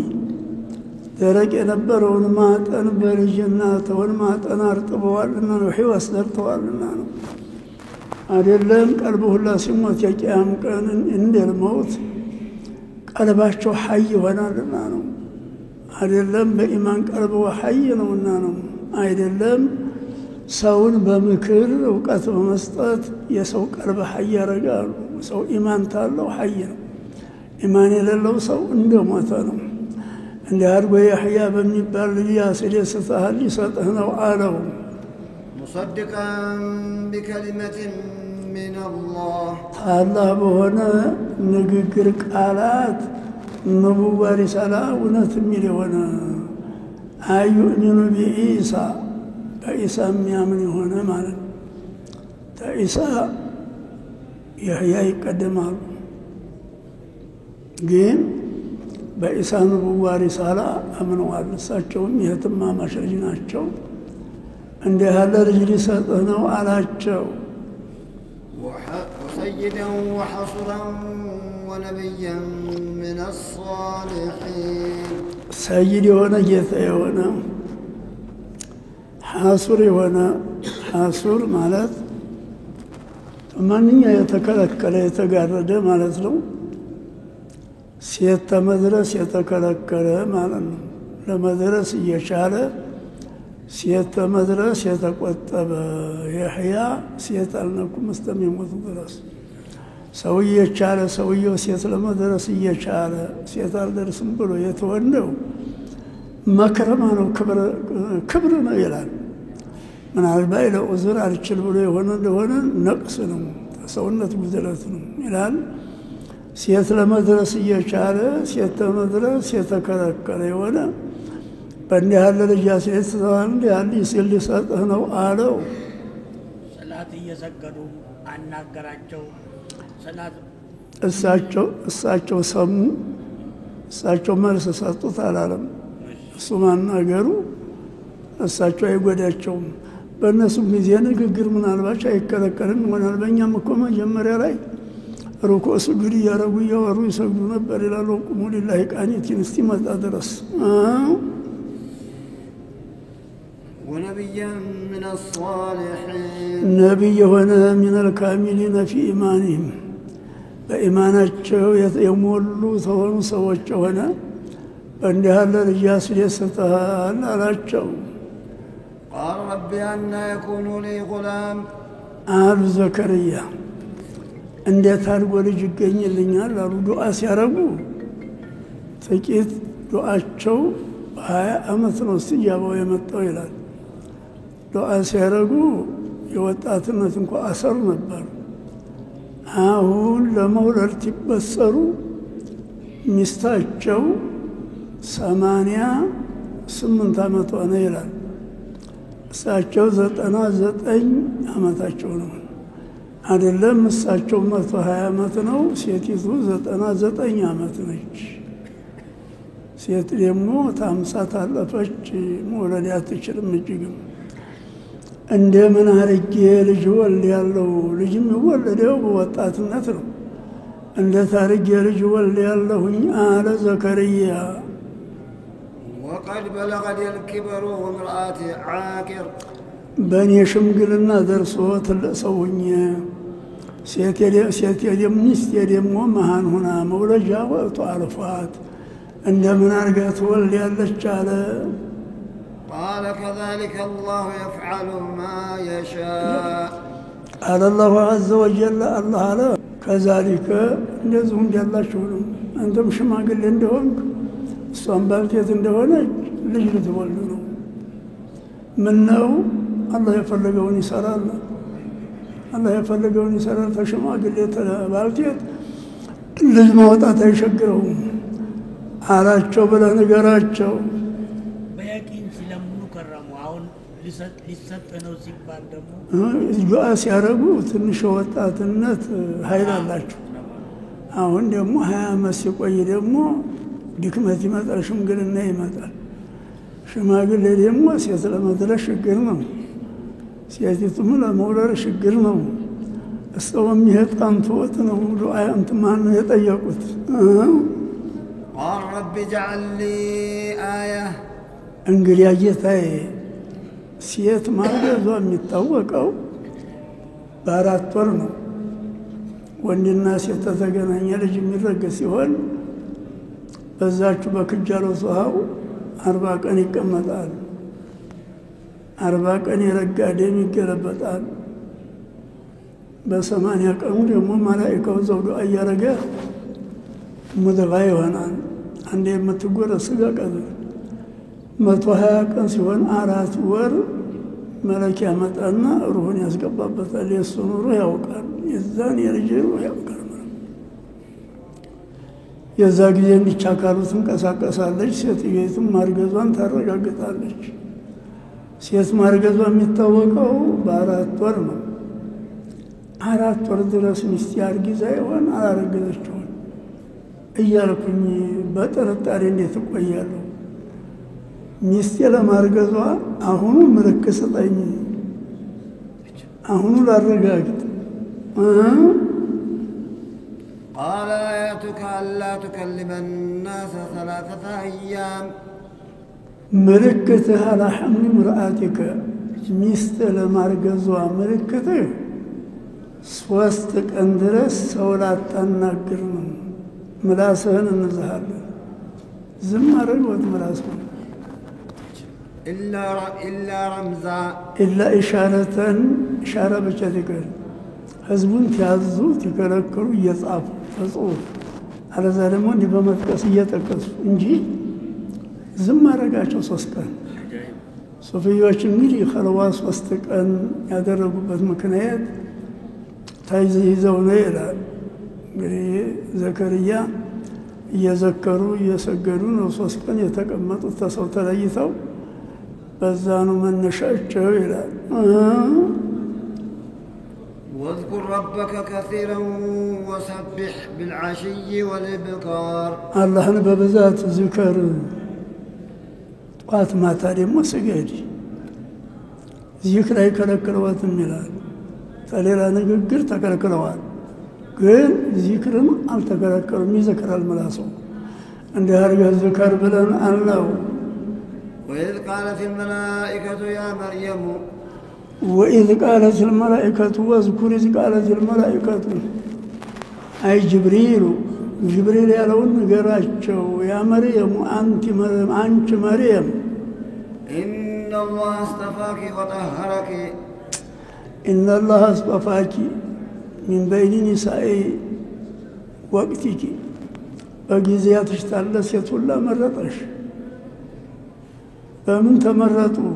S3: ደረቅ የነበረውን ማጠን በልጅነታቸው ማጠን አርጥበዋልና ነው ህይወት ሰርተዋልና ነው። አይደለም ቀልቡ ሁላ ሲሞት የቂያም ቀን እንደልሞት ቀልባቸው ሐይ ይሆናልና ነው። አይደለም በኢማን ቀልቡ ሐይ ነውና ነው። አይደለም ሰውን በምክር ዕውቀት በመስጠት የሰው ቀልብ ሐይ ያረጋሉ። ሰው ኢማን ታለው ሐይ ነው። ኢማን የሌለው ሰው እንደሞተ ነው። እንደ አድጎ ያህያ በሚባል ልጅ ያስደስታል ይሰጥህ ነው አለው።
S2: مصدقا بكلمة من الله
S3: ታላህ በሆነ ንግግር ቃላት ነብዩ ሪሳላ እውነት የሚል የሆነ አዩእሚኑ ቢኢሳ በኢሳ የሚያምን የሆነ ማለት ነው። ኢሳ ያህያ ይቀደማሉ ግን በኢሳ ነብዩ ሪሳላ አምነዋል። እሳቸውም የህትማማች ልጅ ናቸው። እንደ ያለ ልጅ ሊሰጥህ ነው አላቸው።
S2: وسيدا وحصرا ونبيا من الصالحين
S3: سيد የሆነ ጌታ የሆነ ሐሱር የሆነ ሐሱር ማለት ማንኛ የተከለከለ የተጋረደ ማለት ነው። ሴት ተመድረስ የተከለከለ ማለት ነው። ለመድረስ እየቻለ ሴት ተመድረስ የተቆጠበ ያህያ ሴት አልነኩም እስከሚሞቱ ድረስ ሰውዬ የቻለ ሰውዬው ሴት ለመድረስ እየቻለ ሴት አልደርስም ብሎ የተወንደው መክረማ ነው ክብር ነው ይላል። ምናልባት ለዑዝር አልችል ብሎ የሆነ እንደሆነ ነቅስ ነው ሰውነት ጉድለት ነው ይላል። ሴት ለመድረስ እየቻለ ሴት ተመድረስ የተከለከለ የሆነ በእንዲህ ያለ ልጅ ያስደስታል። እንዲህ ያለ ሲል ሊሰጥህ ነው አለው።
S4: ሰላት እየሰገዱ አናገራቸው። ሰላት
S3: እሳቸው ሰሙ። እሳቸው መልስ ሰጡት አላለም። እሱ ማናገሩ እሳቸው አይጎዳቸውም። በእነሱም ጊዜ ንግግር ምናልባት አይከለከልም ይሆናል። በእኛም እኮ መጀመሪያ ላይ ሩኩዕ ስጁድ እያረጉ እያወሩ ይሰግዱ ነበር ይላሉ። ቁሙ ሊላሂ ቃኒቲን እስኪመጣ ድረስ
S2: ونبيا من الصالحين
S3: نبي هنا من الكاملين في إيمانهم بإيماناتቸው የሞሉ ተሆኑ ሰዎች ሆነ እንዲህ ያለ ልጅ ያስደስታል አላቸው።
S2: قال رب أن يكون لي غلام
S3: አሉ ዘከርያ እንዴት አድርጎ ልጅ ይገኝልኛል አሉ። ዱዓ ሲያረጉ ጥቂት ዱዓቸው 20 ዓመት ነው ሲያባው የመጣው ይላል። ዱዓ ሲያረጉ የወጣትነት እንኳን አሰር ነበር። አሁን ለመውለድ ሲበሰሩ ሚስታቸው 88 ዓመት ሆነ ይላል። እሳቸው 99 ዓመታቸው ነው። አይደለም እሳቸው 120 ዓመት ነው ሴቲቱ 99 ዓመት ነች ሴት ደግሞ ታምሳ ታለፈች መውለድ አትችልም እጅግም እንደምን አርጌ ልጅ ወልድ ያለው ልጅ የሚወለደው በወጣትነት ነው እንደ ታርጌ ልጅ ወልድ ያለሁኝ አለ ዘከርያ
S2: وقد بلغت الكبر وامرأتي عاقر
S3: በእኔ ሽምግልና ደርሶ ትልቅ ሰውኝ ሴት ሚስቴ ደግሞ መሃን ሆና መውለጃ ወቅቱ አልፏት እንደምን አርጋ ትወልድ ያለች አለ
S2: قال كذلك الله يفعل ما يشاء
S3: قال الله عز وجل الله على كذلك እንደዚሁም ያላችሁ ነው አንተም ሽማግሌ እንደሆንክ እሷም ባልቴት እንደሆነች ልጅ ልትወልድ ነው ምን ነው አላህ የፈለገውን ይሰራል አላህ የፈለገውን ይሰራል ተሽማግሌ ባልቴት ልጅ ማውጣት አይሸግረውም አላቸው ብለህ ንገራቸው
S4: በያቂን ሲለምኑ ከረሙ አሁን ሊሰጥ ነው ሲባል ደግሞ
S3: ዱዓ ሲያረጉ ትንሽ ወጣትነት ኃይል አላቸው አሁን ደግሞ 20 ዓመት ሲቆይ ደግሞ ድክመት ይመጣል ሽምግልና ይመጣል ሽማግሌ ደግሞ ሴት ለመድረስ ችግር ነው ሴቲቱም ለመውለድ ችግር ነው እሷም ይሄጣንቶት ነው ዱዓ አንተ ማን የጠየቁት
S2: قال رب اجعل لي آية
S3: እንግዲህ ጌታዬ ሴት ማርገዟ የሚታወቀው በአራት ወር ነው ወንድና ሴት ተገናኘ ልጅ የሚረገዝ ሲሆን በዛቹ በክጃሎ ሷሃው 40 ቀን ይቀመጣል 40 ቀን የረጋ ደም ይገለበጣል በ80 ቀኑ ደግሞ መላእክቱ ዘውዱ አያረገ ሙድጋ ይሆናል አንዴ የምትጎረስ ስጋ ቀን 120 ቀን ሲሆን 4 ወር መለኪያ መጣና ሩህን ያስገባበታል የሱን ሩህ ያውቃል የዛን የልጅ ሩህ ያውቃል የዛ ጊዜ እንዲቻካሉት እንቀሳቀሳለች ሴትየቱም ማርገዟን ታረጋግጣለች ሴት ማርገዟ የሚታወቀው በ4 ወር ነው 4 ወር ድረስ ሚስት ያርግዛ ይሆን አላረገዘችው እያልኩኝ በጥርጣሬ እንዴት እቆያለሁ ሚስት ለማርገዟ አሁኑ ምልክት ሰጠኝ አሁኑ ላረጋግጥ
S2: قال آياتك ألا تكلم الناس 3 أيام
S3: ملكته على حمل مرآتك ሚስት ለማርገዟ ምልክትህ 3 ቀን ድረስ ሰው ላታናግር ነው ምላስህን እንዝሃለን ዝም አድርጎት ምላስህን
S2: إلا رمزا
S3: إلا إشارة بشتكر ህዝቡን ሲያዙ ሲከለክሉ እየጻፉ ተጽፎ አለዛ ደግሞ እንዲህ በመጥቀስ እየጠቀሱ እንጂ ዝም አረጋቸው 3 ቀን ሶፊዮች እንግዲህ ኸልዋ 3 ቀን ያደረጉበት ምክንያት ታይዘው ነው ይላል እንግዲህ ዘከርያ እየዘከሩ እየሰገዱ ነው 3 ቀን የተቀመጡት ተሰው ተለይተው በዛኑ መነሻቸው ይላል
S2: واذكر ربك كثيرا وسبح بالعشي والإبكار
S3: الله ببذات ذكر طوات ما تاري مسجد ذكر أي كلكلوات ميلاد فليلا نقدر تكلكلوات ግን ዚክርም አልተከለከሉም ይዘክራል መላሱ እንደ አርጋ ዝክር ብለን አለው
S2: وإذ قالت الملائكة يا مريم
S3: وإذ قالت الملائكة واذكر إذ قالت الملائكة أي جبريل يالون نقراتشو يا مريم أنت مريم
S2: إن الله اصطفاك وطهرك
S3: إن الله اصطفاك من بين نساء وقتك بقيزيات اشتالس يتولى مرتش فمن تمرتوا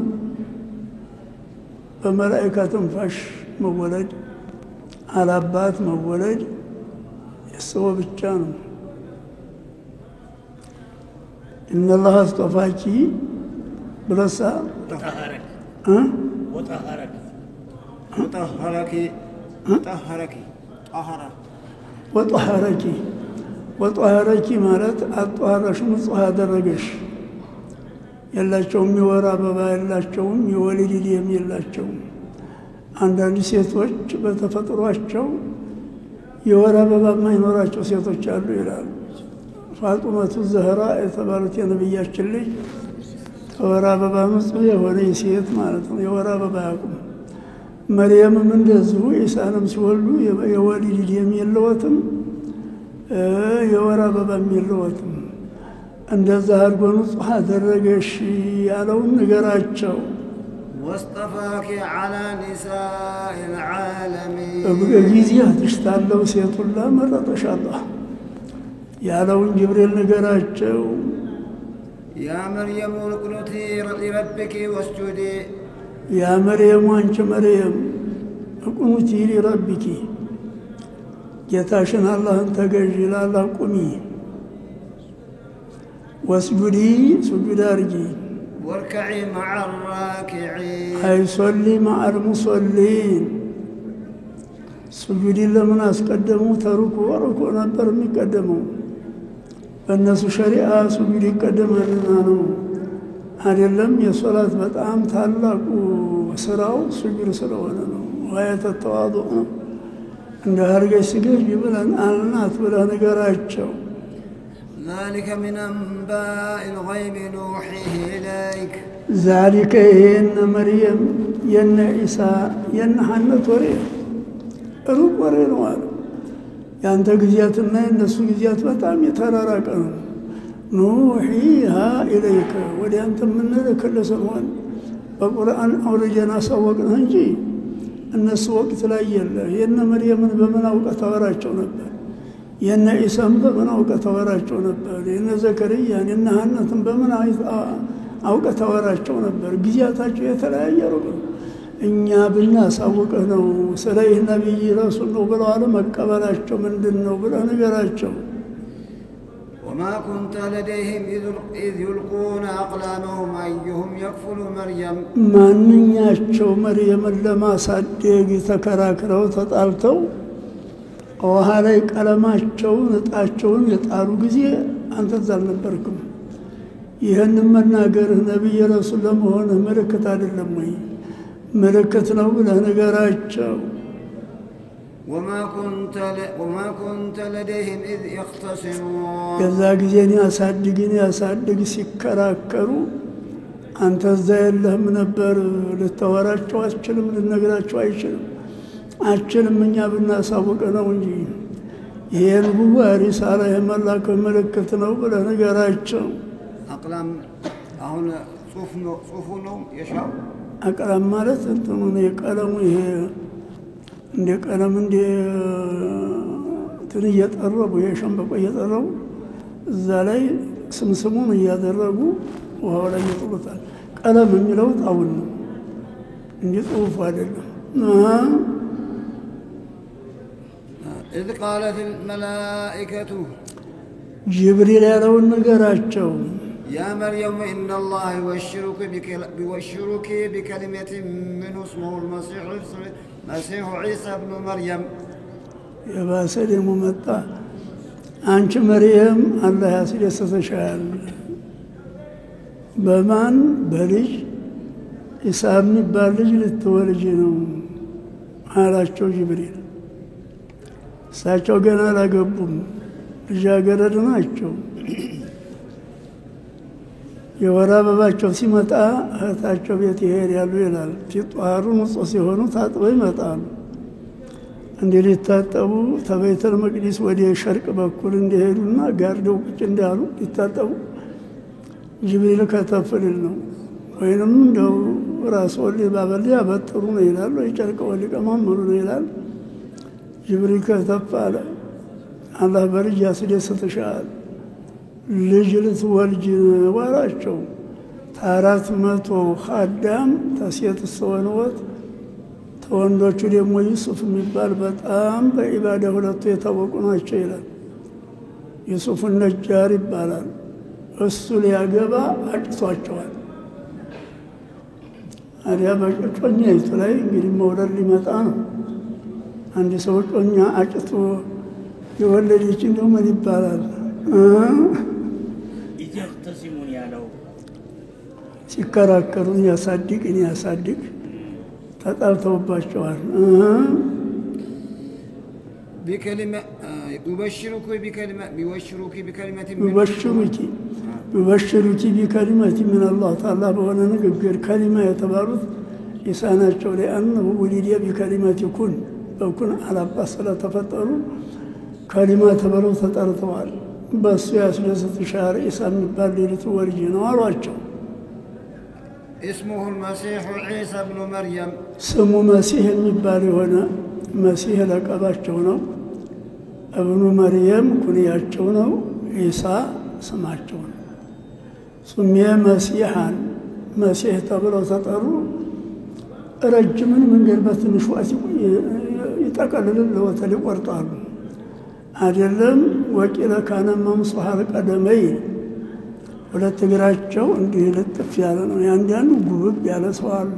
S3: فملائكة فش مولد على أبات مولد يسوى بالجانب إن الله اصطفاك بلسا
S4: وطهرك
S3: ወጠሐረኪ ማለት አጠሐረሽ ንጹህ አደረገሽ። የላቸውም የወር አበባ የላቸውም፣ የወሊድ ደም የላቸውም። አንዳንድ ሴቶች በተፈጥሯቸው የወር አበባ የማይኖራቸው ሴቶች አሉ ይላሉ። ፋጡመቱ ዘህራ የተባሉት የነብያችን ልጅ ከወር አበባ ንጹህ የሆነ ሴት ማለት ነው። የወር አበባ ያቁም። መርየምም እንደዚሁ ኢሳንም ሲወልዱ የወሊድ ደም የለወትም፣ የወር አበባም የለወትም። እንደዛ አድርጎ ንጹህ አደረገሽ ያለውን ንገራቸው።
S2: ወስጠፋኪ ዐላ ኒሳኢል ዓለሚን
S3: ጊዜያትሽ ታለው ሴቱላ መረጠሽ አላህ ያለውን ጅብሪል ንገራቸው።
S2: ያ መርየም ቁኑቲ ሊረቢኪ ወስጁዲ
S3: ያ መርየም አንቺ መርየም ቁኑቲ ሊረቢኪ ጌታሽን አላህን ተገዢ ለአላህ ቁሚ። ወስጁዲ ሱጁድ አርጊ።
S2: ወርከዒ መዐ ራኪዒን
S3: አይ ሶሊ መዐል ሙሶሊን። ሱጁድን ለምን አስቀደሙ? ተሩኩዕ ሩኩዕ ነበር የሚቀደመው። በእነሱ ሸሪዓ ሱጁድ ይቀደማልና ነው አይደለም። የሶላት በጣም ታላቁ ስራው ሱጁድ ስለሆነ ነው። ዋየተ ተዋዱዕ ነው። እንደ አድርገሽ ስገጂ ብለን አልናት ብለህ ንገራቸው።
S2: ذلك من أنباء الغيب نوحيه إليك
S3: ذلك ين مريم ين عيسى ين حنت وريه ሩቅ ወሬ ነው አለ። ያንተ ጊዜያትና የነሱ ጊዜያት በጣም የተራራቀ ነው። ኑሂሃ ኢለይከ ወደ አንተ የምንልክልህ ሰሞን በቁርአን አውርደን አሳወቅንህ እንጂ እነሱ ወቅት ላይ የለ። የነ መርየምን በምን አውቀህ ታወራቸው ነበር? የነ ኢሳም በምን አውቀህ ታወራቸው ነበር? የነ ዘከርያን የነ ሐናትን በምን አውቀህ ታወራቸው ነበር? ጊዜያታቸው የተለያየ ሩቅ ነው። እኛ ብናሳውቅህ ነው። ስለ ይህ ነቢይ ረሱል ነው ብለዋል። መቀበላቸው ምንድን ነው ብለህ ንገራቸው።
S2: ወማ ኩንተ ለደይህም ኢዝ ዩልቁነ አቅላመሁም አዩሁም የክፍሉ መርየም
S3: ማንኛቸው መርየምን ለማሳደግ ተከራክረው ተጣልተው ውሃ ላይ ቀለማቸውን እጣቸውን የጣሉ ጊዜ አንተ እዛ አልነበርክም። ይህንን መናገርህ ነቢይ ረሱል ለመሆንህ ምልክት አይደለም ወይ? ምልክት ነው ብለህ ንገራቸው።
S2: ወማ ኩንተ ለደይህም ኢዝ የኽተሲሙን
S3: የዛ ጊዜን ያሳድግ ሲከራከሩ አንተ እዛ የለህም ነበር። ልታወራቸው አትችልም፣ ልነግራቸው አትችልም። እኛ ብናሳውቅህ ነው እንጂ ይሄ ንቡዋ ሪሳላ የመላክ ምልክት ነው ብለህ ንገራቸው።
S2: አቅላም አሁን ጽሑፉ ነው የሻው
S3: አቅላም ማለት እንትኑ ነው የቀለሙ ይሄ እንደ ቀለም እንደ እንትን እየጠረቡ የሸንበቆ እየጠረቡ እዛ ላይ ስምስሙን እያደረጉ ውሃው ላይ ይጥሉታል። ቀለም የሚለው ጣውን ነው እንጂ ጽሑፉ አይደለም።
S2: إذ قالت الملائكة
S3: ጅብሪል ያለውን ነገራቸው።
S2: يا مريم إن الله يبشرك بكلمة منه اسمه المسيح عيسى ابن مريم
S3: የባሰ ደግሞ መጣ። አንቺ መርየም አላህ ያስደስተሻል። በማን በልጅ ኢሳ የሚባል ልጅ ልትወልጂ ነው አላቸው ጅብሪል። እሳቸው ገና አላገቡም፣ ልጃገረድ ናቸው። የወር አበባቸው ሲመጣ እህታቸው ቤት ይሄዳሉ ይላል። ሲጧሩ ንጹህ ሲሆኑ ታጥበው ይመጣሉ። እንዲህ ሊታጠቡ ተበይተል መቅዲስ ወደ ሸርቅ በኩል እንደሄዱና ጋርደው ቁጭ እንዳሉ ሊታጠቡ ጅብሪል ከተፍልል ነው ወይንም እንደው ራስ ወሊ ባበል ያበጥሩ ነው ይላል፣ ወይ ጨርቅ ወሊ ቀማምሩ ነው ይላል። ጅብሪል ከተፍ አለ። አላህ በልጅ ያስደስትሻል፣ ልጅ ልትወልጂ ነው አላቸው። 400 ኻዳም ተሴት ሰወንወት ተወንዶቹ ደግሞ ዩሱፍ የሚባል በጣም በኢባዳ ሁለቱ የታወቁ ናቸው ይላል። ዩሱፍ ነጃር ይባላል። እሱ ሊያገባ አጭቷቸዋል። አዲያ በጮኛይቱ ላይ እንግዲህ መውለድ ሊመጣ ነው። አንድ ሰው ጮኛ አጭቶ የወለደች እንደው ምን ይባላል?
S4: ይተሲሙን ያለው
S3: ሲከራከሩን ያሳድግ ተጣልተውባቸዋል።
S2: بكلمة يبشرك بكلمة
S3: يبشرك بكلمة من الله تعالى وانا نقول كلمة يتبارد لساناتشو لأنه ولد بكلمة كن على بصلة تفطروا كلمة تبارد تطرطوال بس يا سلسة شهر إسان بالليلة ورجينا وراجو
S2: اسمه المسيح عيسى بن مريم
S3: سمو مسيح المبالي هنا مسيح لك أباشونا ابن مريم كنياتشونا عيسى سماچونا سمي مسيحا مسيح تبرو تطرو رجمن من قلبة نشوات يتقلل اللوة ورطال عدلم وكذا كان ممسوح القدمين ولا تقراچو اندي لطف يالنا ያንዳንዱ ጉብብ ያለ ሰው አለ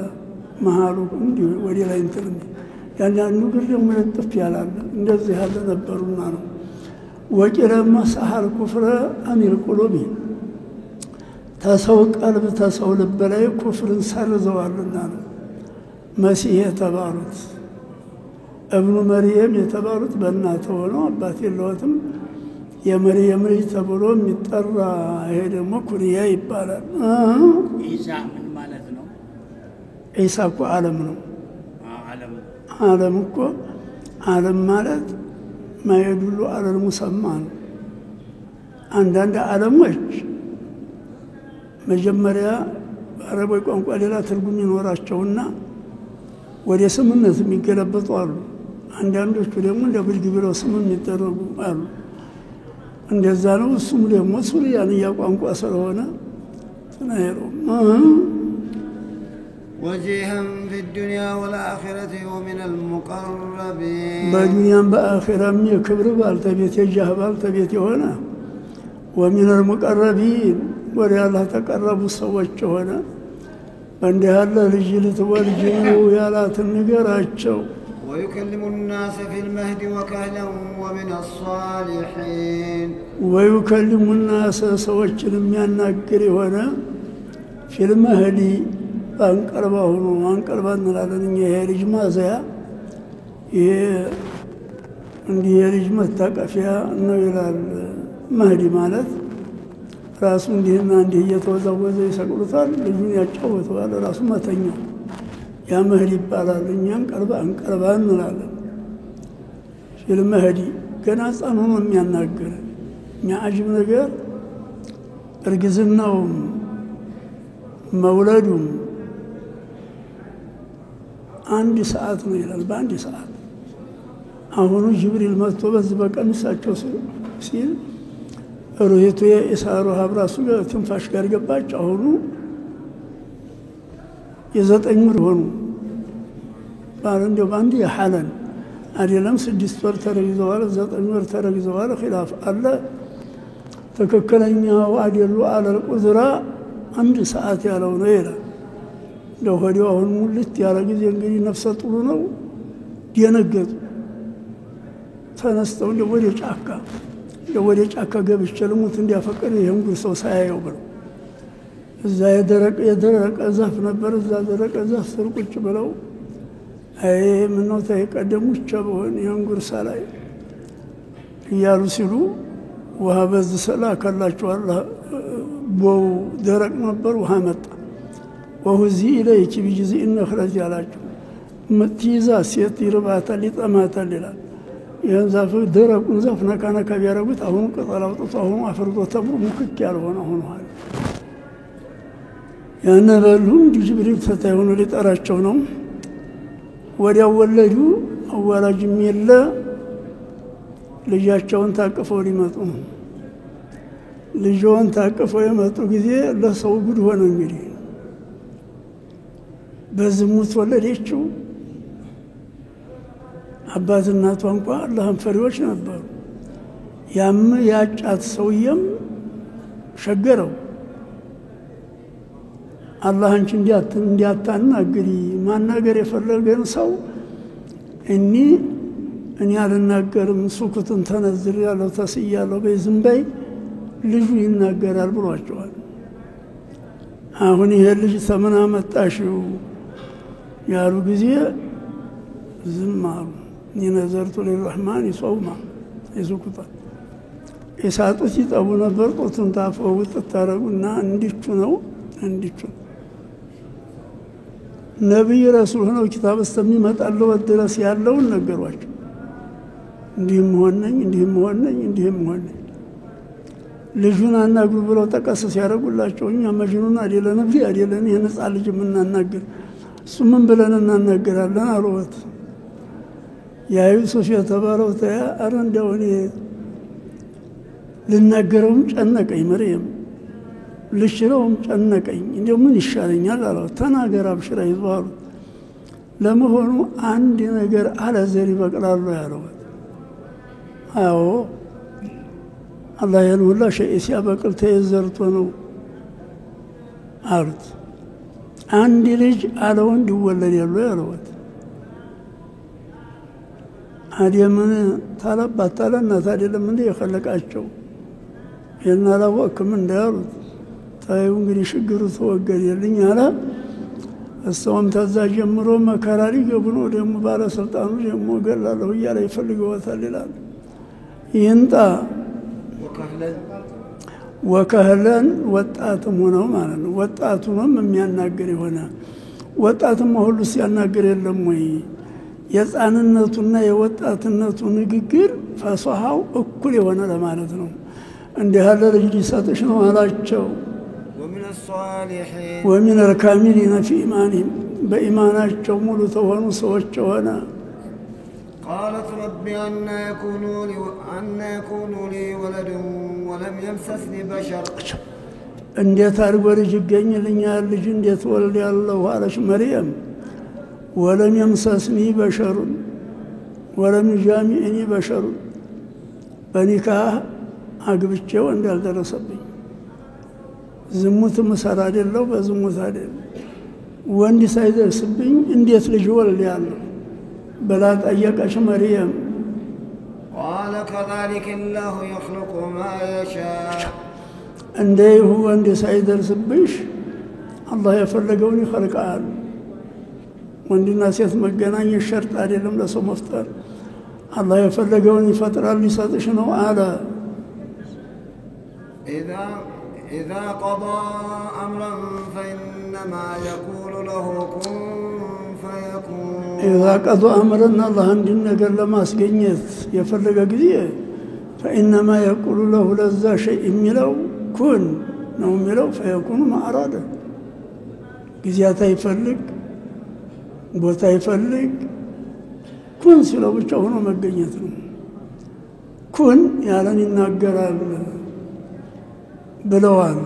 S3: መሃሉ እንዲ ወዲ ላይ እንትን ያንዳንዱ ግን ደግሞ ለጥፍ ያላል እንደዚህ ያለ ነበርና ነው ወቂረማ ሰሐል ኩፍረ አሚል ቁሉቢ ተሰው ቀልብ ተሰው ልብ ላይ ኩፍርን ሰርዘዋልና ነው መሲህ የተባሉት እብኑ መርየም የተባሉት በእናቱ ነው አባት የለውትም የመርየም ልጅ ተብሎ የሚጠራ ይሄ ደግሞ ኩንያ ይባላል
S4: ኢሳ ምን ማለት ነው
S3: ኢሳ እኮ ዓለም ነው ዓለም እኮ ዓለም ማለት ማይዱሉ ዓለም ሙሰማን አንዳንድ ዓለሞች መጀመሪያ በአረቦች ቋንቋ ሌላ ትርጉም ይኖራቸውና ወደ ስምነት የሚገለበጡ አሉ አንዳንዶቹ ደግሞ እንደ ብልግ ብለው ስም የሚደረጉ አሉ እንደዛ ነው እሱም ደግሞ ሱሪያን ያቋንቋ ስለሆነ ተናየሩ
S2: وجيها في الدنيا والآخرة ومن المقربين
S3: بالدنيا بآخرة من كبر بالتبيت يجاه بالتبيت هنا ومن المقربين وريا الله تقربوا الصوت هنا بندها الله رجل تورجوا يا لا تنقراتشو
S2: ويكلم الناس في المهد وكهلا ومن الصالحين
S3: ويكلم الناس سوت من ينقر هنا في المهد አንቀርባው ነው አንቀርባን እንላለን እኛ የልጅ ማዘያ እንዲ የልጅ መታቀፊያ ነው ይላል መህዲ ማለት ራሱ እንዲህና እንዲህ እየተወዛወዘ ይሰቅሉታል ልጁን ያጫወተዋል ራሱ መተኛው ያ መህዲ ይባላል እኛን አንቀርባን እንላለን ፊልም መህዲ ገና ህፃን ሆኖ የሚያናግር የሚያጅብ ነገር እርግዝናውም መውለዱም አንድ ሰዓት ነው ይላል በአንድ ሰዓት አሁኑ ጅብሪል መጥቶ በዚህ በቀሚሳቸው ሲል ሩሂቱ የኢሳሩ ሀብራሱ ትንፋሽ ጋር ገባች አሁኑ የዘጠኝ ወር ሆኑ ባንዴው ባንዴ ያሐለን አይደለም 6 ወር ተረግዘዋል 9 ወር ተረግዘዋል ኺላፍ አለ ተከከለኛው አይደሉ አለል ቁዝራ አንድ ሰዓት ያለው ነው ይላል ለሆዲው አሁን ሙልት ያለ ጊዜ እንግዲህ ነፍሰ ጥሩ ነው የነገጡ ተነስተው ወደ ጫካ ገብቼ ልሙት እንዲያፈቅር ይሄን ጉር ሰው ሳያየው ብለው እዛ የደረቀ ዛፍ ነበር እዛ ደረቀ ዛፍ ስር ቁጭ ብለው አይ ምን ነው ተቀደሙች ቸበውን ይሄን ጉር ሳላይ እያሉ ሲሉ ውሃ በዚህ ሰላከላቸው አላህ ቦው ደረቅ ነበር ውሃ መጣ وهزي إليك بجزء النخلة ያላችሁ መጥይዛ ሴት ይርባታል ይጠማታል ይላል የዛፍ ደረቁን ዛፍ ነካነካ ቢያረጉት አሁን ቅጠል አውጥቶ አሁን አፍርቶ ተብሮ ሙክክ ያልሆነ ሆኗል ያነበሉም ጅብሪል ተታዩን ሊጠራቸው ነው ወዲያው ወለዱ አዋላጅም የለ ልጃቸውን ታቅፈው ሊመጡ ልጅውን ታቅፈው የመጡ ጊዜ ለሰው ጉድ ሆነ እንግዲህ በዝሙት ወለደችው አባት እናቷ እንኳን አላህን ፈሪዎች ነበሩ ያም ያጫት ሰውየም ሸገረው አላህ አንቺ እንዲያታናግሪ ማናገር የፈለገን ሰው እኒ እኔ አልናገርም ሱኩትን ተነዝር ያለው ተስያለው በዝም በይ ልጁ ይናገራል ብሏቸዋል። አሁን ይሄ ልጅ ተመና መጣሽው ያሉ ጊዜ ዝም አሉ። ነዘርቱ ለረህማን ይጾማ ይዙኩታ ኢሳጡት ይጠቡ ነበር። ጡቱን ታፈው ተታረጉና እንዲቹ ነው እንዲቹ ነብይ ረሱል ነው ኪታብ እስከሚመጣለው ድረስ ያለውን ነገሯቸው። እንዲህም ሆነኝ ልጁን አናግሩ ብለው ተቀሰስ ያደርጉላቸው። እኛ መጅኑን አይደለ ነብይ አይደለን የነጻ ልጅ ምን እናናገር እሱ ምን ብለን እናናገራለን አሉት። ያ ዩሱፍ የተባለው ታያ አረንዳው እኔ ልናገረውም ጨነቀኝ መርየም ልሽረውም ጨነቀኝ እንደው ምን ይሻለኛል አለው። ተናገር አብሽራ ይዟሉ። ለመሆኑ አንድ ነገር አለ ዘር ይበቅላሉ ያለው። አዎ አላህ ያሉላ ሸይ ሲያበቅል ተይዘርቶ ነው አሉት። አንድ ልጅ አለ ወንድ ይወለድ ያለው አዲያምን ታላባታለና ታደለም እንደ የخلቃቸው የናላወቅም እንዳሉት ታዩ እንግዲህ ሽግሩ ተወገደልኝ አለ። እሷም ተዛ ጀምሮ መከራሪ ገብኖ ደግሞ ባለስልጣኑ ደግሞ ገላለው ይያለ ይፈልገዋታል ይላል። ይንጣ ወከህለን ወጣትም ሆነው ማለት ነው። ወጣቱንም የሚያናገር ይሆነ ወጣቱም ሁሉ ሲያናገር የለም ወይ? የጻንነቱና የወጣትነቱ ንግግር ፈሷሃው እኩል የሆነ ለማለት ነው። እንደ ያለ ልጅ ሊሰጥሽ ነው አላቸው። ومن الكاملين في إيمانهم بإيماناتቸው ሙሉ ተሆኑ ሰዎች ሆነ።
S2: قالت ربي أن يكون لي ولد ولم يمسسني بشر እንዴት አድርጎ ልጅ ይገኝልኛል ልጅ እንዴት ወልድ ያለው አለች መርየም። ولم يمسسني بشر ولم يجامعني بشر በኒካህ አግብቼው እንዳልደረሰብኝ ዝሙት መሰራ አይደለው በዝሙት አይደል ወንድ ሳይደርስብኝ እንዴት ልጅ ወልድ ያለው በላ ጠየቀች መርየም።
S5: قال كذلك الله يخلق ما يشاء
S3: እንዴው ወንድ ሳይደርስብሽ አላህ የፈለገውን ይخلቃል። ወንድና ሴት መገናኘት ሸርጥ አይደለም ለሰው መፍጠር። አላህ የፈለገውን ይፈጥራል ሊሰጥሽ ነው አለ።
S5: إذا قضى أمرا فإنما يقول له كن فيكون
S3: إذا قضى أمرا الله عند النجر لما سجنيت يفرق قضية فإنما يقول له لذا شيء ملو كن نو ملو فيكون ما أراده قضيات يفرق بوتا يفرق كن سلو بچهونو مقنيتنو كن يعني النجر ብለዋል።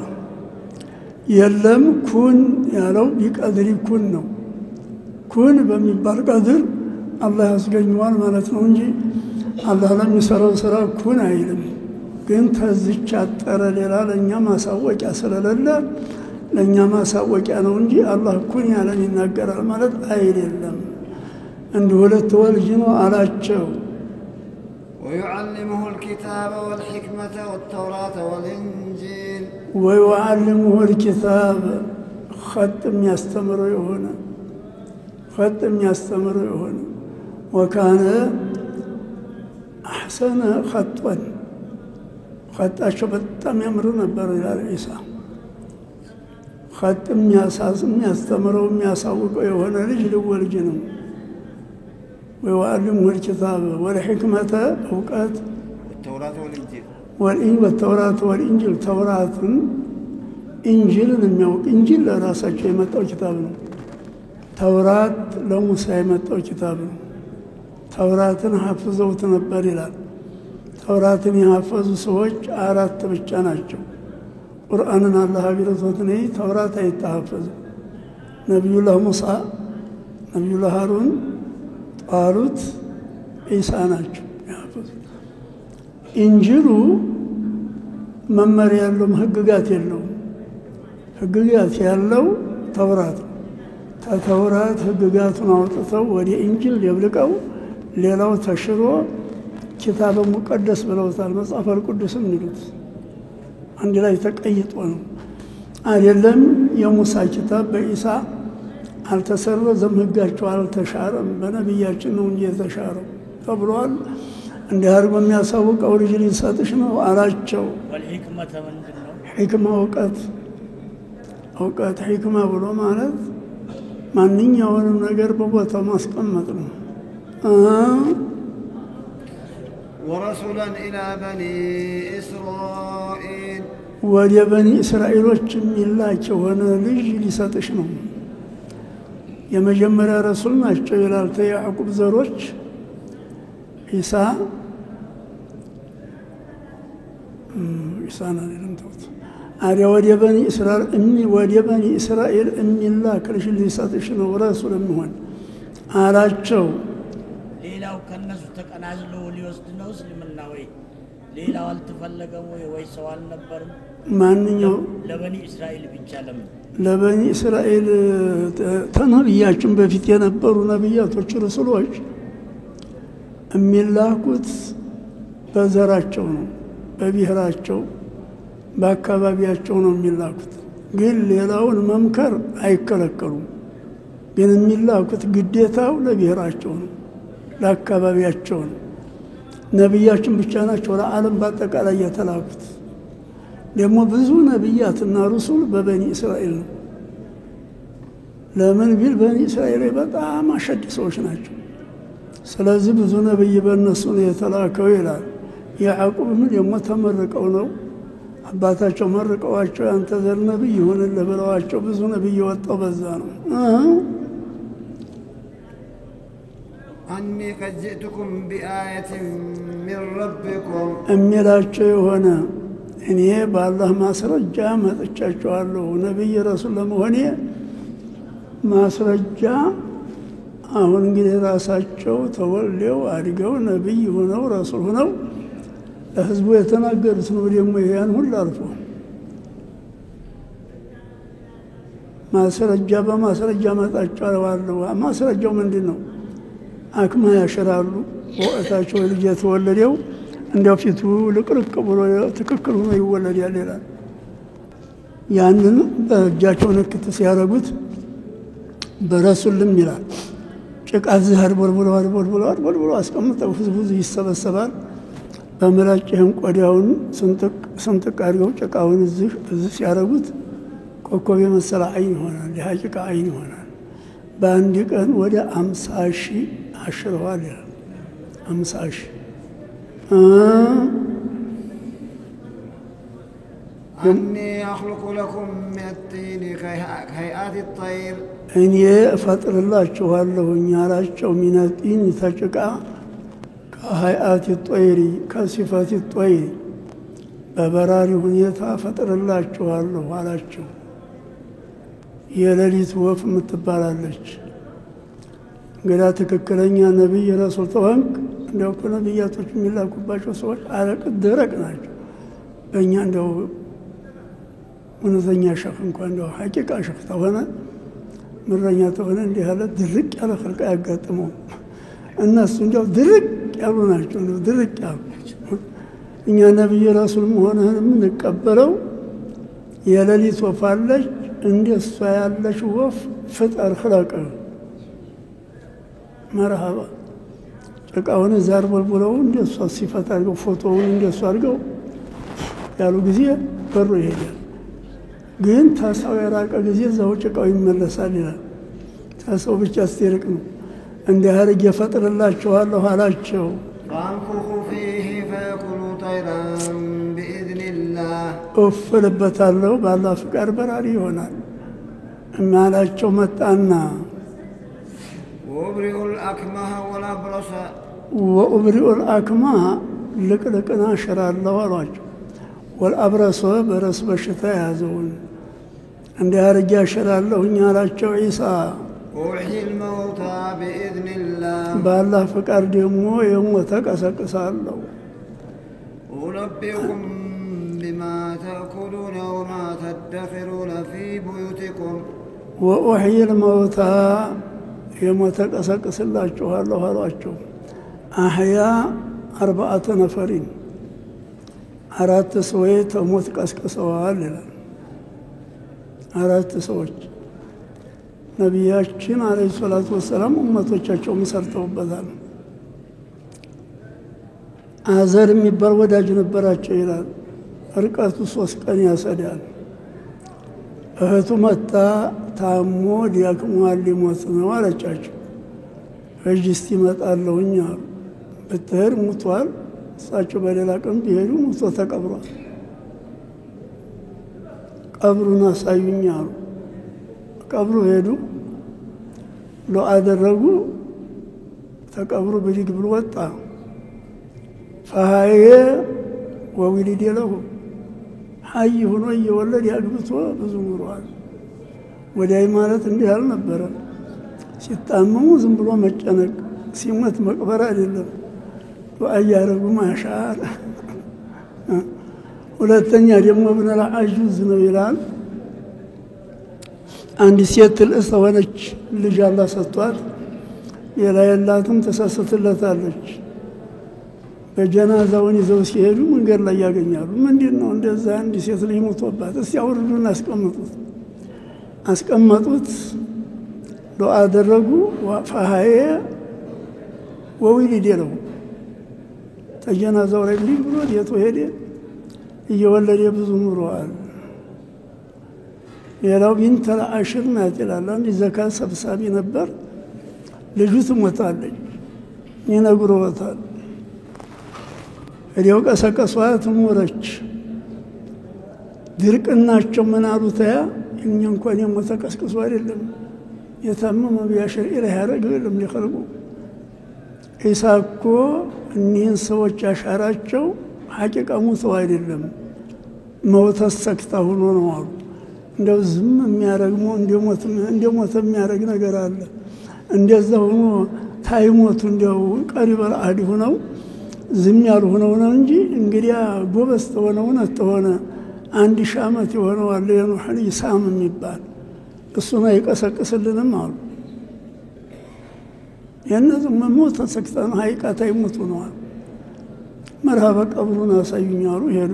S3: የለም ኩን ያለው ቢቀድር ኩን ነው። ኩን በሚባል ቀድር አላህ ያስገኘዋል ማለት ነው እንጂ አላህ ለሚሰራው ስራ ኩን አይልም። ግን ተዝቻ አጠረ ሌላ ለኛ ማሳወቂያ ስለሌለ ለኛ ማሳወቂያ ነው እንጂ አላህ ኩን ያለን ይናገራል ማለት አይደለም። እንደ ሁለት ወልጅ ነው አላቸው።
S5: ويعلمه الكتاب والحكمة والتوراة والإنجيل
S3: ويعلمه الكتاب ختم يستمر هنا وكان أحسن خطا أشبت يمر نبر إلى عيسى ختم يستمر ويساوق هنا رجل والجنم ويعلمه الكتاب والحكمة أوقات والتوراة والإنجيل توراة إنجيل نميوك إنجيل راسك يمتو كتابنا توراة لموسى يمتو كتابنا توراة حفظوا تنبر لها توراة يحفظوا سوج آرات بجاناتشو قرآننا الله قرصوتني توراة يتحفظ نبي الله موسى نبي الله هارون قالت عيسى ናቸው ያፈዙ። ኢንጂሉ መመሪያ ያለው ህግጋት የለው። ህግጋት ያለው ተውራት ተውራት ህግጋቱን አውጥተው ወደ ኢንጂል ደብልቀው ሌላው ተሽሮ ኪታበ ሙቀደስ ብለውታል። መጽሐፈ ቅዱስም ይሉት አንድ ላይ ተቀይጦ ነው አይደለም። የሙሳ ኪታብ በኢሳ አልተሰረዘም፣ ህጋቸው አልተሻረም፣ በነብያችን ነው እንጂ የተሻረው ተብሏል። እንዲህ አድርጎ የሚያሳውቀው ልጅ ሊሰጥሽ ነው አላቸው።
S4: ወልሂክመተ ምንድነው?
S3: ሂክማ እውቀት ሂክማ ብሎ ማለት ማንኛውንም ነገር በቦታው ማስቀመጥ ነው።
S5: ورسولا إلى بني إسرائيل
S3: ወደ በኒ እስራኤሎች የሚላቸው ሆነ ልጅ ሊሰጥሽ ነው። የመጀመሪያ ረሱል ናቸው ይላል። የያዕቁብ ዘሮች ኢሳ አይደለም ተውት። አሪያ ወደ በኒ እስራኤል የሚላክ ልጅ ሊሰጥሽ ነው ረሱል የሚሆን አላቸው።
S4: ሌላው ከነሱ ተቀናዝሎ ሊወስድ ነው እስልምና ወይ ሌላው አልተፈለገም ወይ ሰው አልነበርም?
S3: ማንኛው
S4: ለበኒ እስራኤል ብቻ ለምን?
S3: ለበኒ እስራኤል ተነብያችን በፊት የነበሩ ነብያቶች ረሱሎች የሚላኩት በዘራቸው ነው፣ በብሔራቸው በአካባቢያቸው ነው የሚላኩት። ግን ሌላውን መምከር አይከለከሉም። ግን የሚላኩት ግዴታው ለብሔራቸው ነው፣ ለአካባቢያቸው ነው። ነብያችን ብቻ ናቸው ለዓለም በአጠቃላይ የተላኩት። ደግሞ ብዙ ነብያትና ረሱል በበኒ እስራኤል ነው። ለምን ቢል በኒ እስራኤል በጣም አሸድ ሰዎች ናቸው። ስለዚህ ብዙ ነብይ በእነሱ ነው የተላከው ይላል። ያዕቁብም ደግሞ ተመርቀው ነው አባታቸው መርቀዋቸው አንተ ዘር ነብይ ይሆንልህ ብለዋቸው ብዙ ነብይ ወጣው በዛ ነው።
S5: أني قد جئتكم بآية من ربكم
S3: እሚላቸው የሆነ እኔ በአላህ ማስረጃ መጥቻቸዋለሁ። ነብይ ረሱል ለመሆኔ ማስረጃ አሁን እንግዲህ ራሳቸው ተወልደው አድገው ነብይ ሆነው ረሱል ሆነው ለህዝቡ የተናገሩት ነው። ደግሞ ያን ሁሉ አልፎ ማስረጃ በማስረጃ መጣቸዋለሁ። ማስረጃው ምንድነው? አክማ ያሽራሉ። ወእታቸው ልጅ የተወለደው እንደው ፊቱ ልቅልቅ ብሎ ትክክል ሆኖ ይወለዳል ይላል። ያንን በእጃቸው ንክት ሲያረጉት በረሱልም ይላል ጭቃ ዝህር ቦልቦሎ አስቀምጠው ህዝቡ ይሰበሰባል። በመላጭህን ቆዳውን ስንጥቅ አድርገው ጭቃውን እዚህ ሲያረጉት ኮከብ የመሰለ አይን ይሆናል። የሐቂቃ አይን ይሆናል። በአንድ ቀን ወደ 50,000 አሽረዋል ይላል። 50,000
S5: أني أخلق لكم من الطين كهيئات الطير
S3: እኔ እፈጥርላችኋለሁኝ አላቸው። ሚነጢን ተጭቃ ከሀይአት ጦይሪ ከሲፈት ጦይሪ በበራሪ ሁኔታ ፈጥርላችኋለሁ አላቸው። የሌሊት ወፍ የምትባላለች እንግዳ ትክክለኛ ነብይ ረሱል ተወንክ እንደው ነብያቶች የሚላኩባቸው ሰዎች አረቅ ደረቅ ናቸው። በእኛ እንደው እውነተኛ ሸፍ እንኳን እንደው ሐቂቃ ሸፍ ተሆነ ምረኛ ተሆነ እንዲህ ያለ ድርቅ ያለ ፈልቃ ያጋጥመው። እነሱ እንደው ድርቅ ያሉ ናቸው። እንደው ድርቅ ያሉ እኛ ነብይ ረሱል መሆንህን የምንቀበለው የሌሊት ወፍ አለች እንደሷ ያለች ወፍ ፍጠር خلق መርሃባ ጭቃውን ዛር ቦልቦለው እንደሷ ሲፈታ አድርገው ፎቶውን እንደሷ አድርገው ያሉ ጊዜ በሩ ይሄዳል። ግን ታሳው የራቀ ጊዜ እዛው ጭቃው ይመለሳል ይላል። ታሳው ብቻ አስተርቅ ነው። እንደ አርግ የፈጥርላችኋለሁ አላቸው።
S5: فأنفخ فيه فيكون طيرا بإذن الله
S3: እፍልበታለሁ በአላህ ፍቃድ በራሪ ይሆናል እናላቸው መጣና
S5: وأبرئ الأكمه والأبرص
S3: وأبرئ الأكمه لقلقنا شرع الله አሏቸው። والأبرص በረስ በሽታ ያዘውን እንደ አርጃ ሸራለሁኝ አላቸው ዒሳ።
S5: وأحيي الموتى بإذن الله
S3: በአላህ ፍቃድ ደግሞ የሞተ ቀሰቅሳለሁ።
S5: أنبئكم بما تأكلون وما تدخرون في بيوتكم
S3: وأحيي الموتى የሞተ ቀሰቅስላችኋለሁ አሏቸው። አህያ 4 ነፈሪን 4 ሰዎች ተሞት ቀስቅሰዋል ይላል። 4 ሰዎች ነቢያችን አለይሂ ሰላቱ ወሰላም ኡመቶቻቸው መሰርተውበታል። አዘር የሚባል ወዳጅ ነበራቸው ይላል። ርቀቱ 3 ቀን ያሰዳል። እህቱ መጣ ታሞ ዲያክሟል ሊሞት ነው አለቻቸው። እጅስቲ መጣለውኝ አሉ። በተር ሙቷል። እሳቸው በሌላ ቀን ቢሄዱ ሙቶ ተቀብሯል። ቀብሩን አሳዩኝ አሉ። ቀብሩ ሄዱ። ዱዓ አደረጉ። ተቀብሩ ብድግ ብሎ ወጣ። ፈሃየ ወወሊድ له ሐይ ሆኖ እየወለደ ያግብቶ ብዙ ኑሯል። ወዳይ ማለት እንዲህ አልነበረ። ሲታመሙ ዝም ብሎ መጨነቅ፣ ሲሞት መቅበር አይደለም። ዱዓ ያረጉ ማሻአላ። ሁለተኛ ደግሞ ብነላ አጁዝ ነው ይላል። አንድ ሴት ልእስ ሆነች ልጅ አላህ ሰጥቷት የላየላትም ተሰስተለታለች። በጀናዛውን ይዘው ሲሄዱ መንገድ ላይ ያገኛሉ። ምንድነው እንደዛ አንድ ሴት ልጅ ሞቶባት? እስቲ አውርዱና አስቀመጡት። ዱዓ አደረጉ። ፈሃየ ወወሊድ له ተጀናዛው ላይ ብሎ የቱ ሄደ እየወለደ ብዙ ኑሯል። ሌላው ቢንት አሽር ናት ይላል። አንድ ዘካት ሰብሳቢ ነበር። ልጁ ትሞታለች ይነግሩታል። እዲያው ቀሰቀሷት ሞረች። ድርቅናቸው ምን አሉት? እኛ እንኳን የሞተ ቀስቅሶ አይደለም የታመመ ቢያሽር ኢላህ ያረገው የለም ሊخلቁ ኢሳኮ እኒህን ሰዎች ያሻራቸው ሐቂቃ ሞተው አይደለም መውተ ሰክታ ሆኖ ነው አሉ። እንደው ዝም የሚያረግሞ እንደሞተ የሚያረግ ነገር አለ። እንደዛ ሆኖ ታይሞቱ እንደው ቀሪበል አዲ ሆነው ዝም ያሉ ሆነው ነው እንጂ እንግዲያ ጎበስ ተሆነው ተሆነ 1000 ዓመት የሆነው አለ የኑህ ልጅ ሳም የሚባል እሱን አይቀሰቅስልንም አሉ። የነዚህ መሞት ተሰክተን ሐቂቃ ታይሞቱ ነው አሉ። መርሃባ ቀብሩን አሳዩኝ አሉ። ሄዱ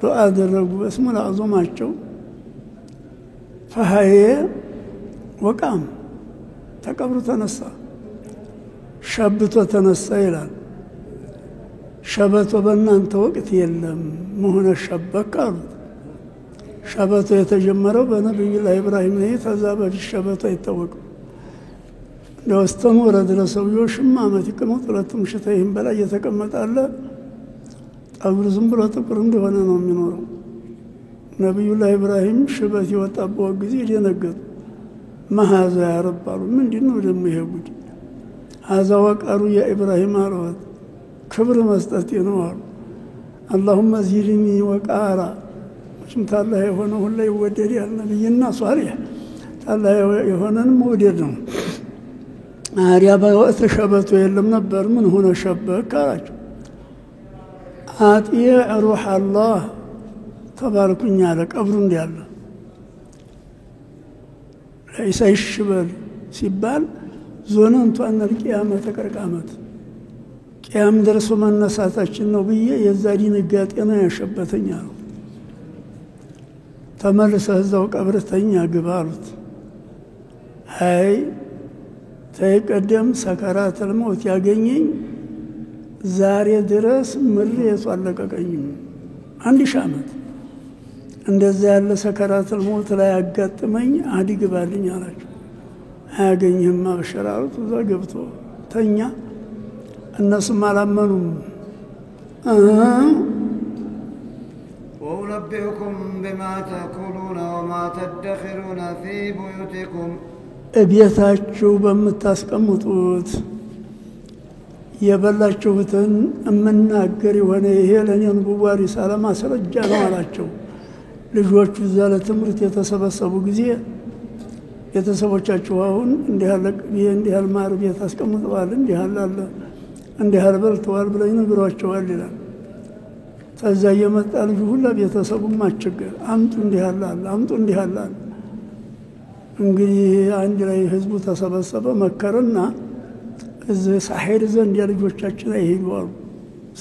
S3: ዱዓ አደረጉ። በስሙ ለአዞማቸው ፈሃየ ወቃም ተቀብሩ ተነሳ። ሸብቶ ተነሳ ይላል። ሸበቶ በእናንተ ወቅት የለም መሆነ ሸበክ አሉት። ሸበቶ የተጀመረው በነቢዩላህ ኢብራሂም ነው። ከዛ በፊት ሸበቶ አይታወቅም። ለወስተኖረ ድረስ ሰውየው ሽማ ዓመት ይቀመጥ 2 ምሽት ይህም በላይ የተቀመጣለ ጠጉሩ ዝም ብሎ ጥቁር እንደሆነ ነው የሚኖረው። ነቢዩላህ ኢብራሂም ሽበት የወጣበት ጊዜ ደነገጡ። መሃዛ ያረባሉ። ምንድነው ደግሞ ይሄ ጉድ? هذا وقار يا إبراهيم አሉት። ክብር መስጠት ነው አሉ። اللهم زدني وقارا ሽምታ አላህ የሆነ ሁሉ ይወደድ ያለ ነብይና ሷሊህ አላህ የሆነን መውደድ ነው። አሪያ በወቅት ሸበቶ የለም ነበር። ምን ሆነ ሸበክ አላቸው። አጥየ ሩህ አላህ ተባረኩኝ አለ። ቀብሩ እንዲያለ ለይሳ ይሽበል ሲባል ዞነንቱ አነል ቂያመት ተቀርቃመት ቂያም ደርሶ መነሳታችን ነው ብዬ የዛ ድንጋጤ ነው ያሸበተኛል። ተመልሰህ እዛው ቀብርተኛ ግባ አሉት። አይ ተይቀደም ሰከራተል ሞት ያገኘኝ ዛሬ ድረስ ምሬቱ አለቀቀኝም 1000 ዓመት እንደዛ ያለ ሰከራተል ሞት ላይ ያጋጥመኝ አዲግባልኝ አላቸው። አያገኝህም አብሽራሩት። እዛ ገብቶ ተኛ። እነሱም አላመኑም።
S5: وأنبئكم بما تأكلون وما تدخرون في بيوتكم
S3: እቤታችሁ በምታስቀምጡት የበላችሁትን እምናገር የሆነ ይሄ ለኔ ንቡዋሪ ሰላም ማስረጃ ነው አላቸው። ልጆቹ ዘለ ትምህርት የተሰበሰቡ ጊዜ ቤተሰቦቻቸው አሁን እንዲህ ያለ እንዲህ ያለ ማር ቤት አስቀምጠዋል እንዲህ ያለ እንዲህ ያለ በልተዋል ብለው ይነግሯቸዋል ይላል። ከዛ የመጣ ልጅ ሁሉ ቤተሰቡም ማቸገር አምጡ እንዲህ ያለ አምጡ እንዲህ ያለ እንግዲህ አንድ ላይ ህዝቡ ተሰበሰበ። መከረና እዚህ ሳሒር ዘንድ የልጆቻችን አይሄዱ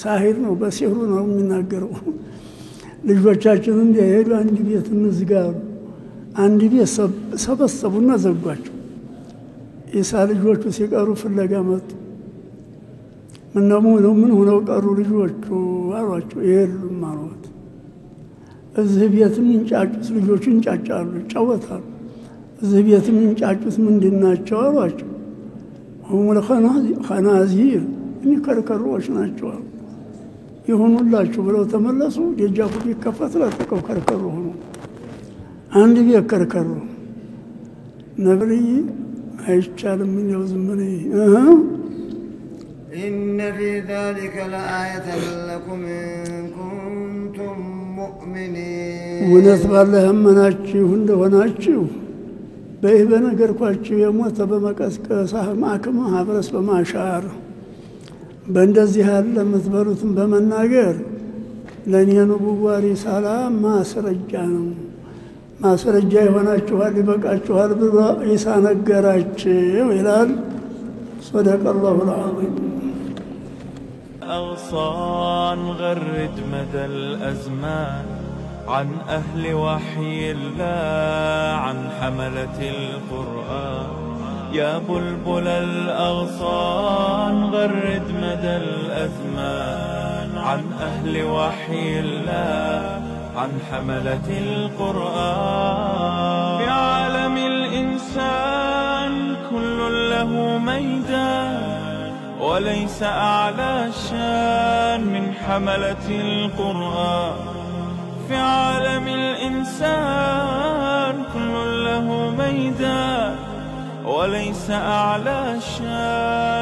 S3: ሳሒር ነው በሲህሩ ነው የሚናገረው ልጆቻችን እንዲሄዱ አንድ ቤት እንዝጋሩ አንድ ቤት ሰበሰቡና ዘጓቸው ኢሳ ልጆቹ ሲቀሩ ፍለጋ መጡ ምን ሆነው ቀሩ ልጆቹ አሏቸው የሉም አሏት እዚህ ቤት እንጫጩት ልጆቹ እንጫጫሉ ይጫወታሉ እዚህ ቤት እንጫጩት ምንድናቸው አሏቸው هم الخنازير ከርከሮች ናቸው ይሁኑላችሁ ብለው ተመለሱ ደጃፉ ቢከፈት ለተቀው ከርከሮ ሆኖ አንድ ቢከርከሩ ነብይ አይቻልም ነው ዝምኔ
S5: إن في ذلك لآية لكم إن كنتم مؤمنين
S3: ونتبع لهم مناتشي وندوناتشي በነገርኳችሁ የሞተ በመቀስቀሳህ ማከማ ሀብረስ በማሻር በእንደዚህ ያለ ምትበሉትን በመናገር ለኔ ንቡዋሪ ሰላም ማስረጃ ነው ማስረጃ ይሆናችኋል ይበቃችኋል ብሎ ኢሳ ነገራቸው ይላል صدق الله العظيم
S1: أغصان غرد مدى الأزمان عن أهل وحي الله عن حملة القرآن يا بلبل الأغصان غرد مدى الأزمان عن أهل وحي الله عن حملة القرآن في عالم الإنسان كل له ميدان وليس أعلى شان من حملة القرآن في عالم الإنسان كل له ميدان وليس أعلى شان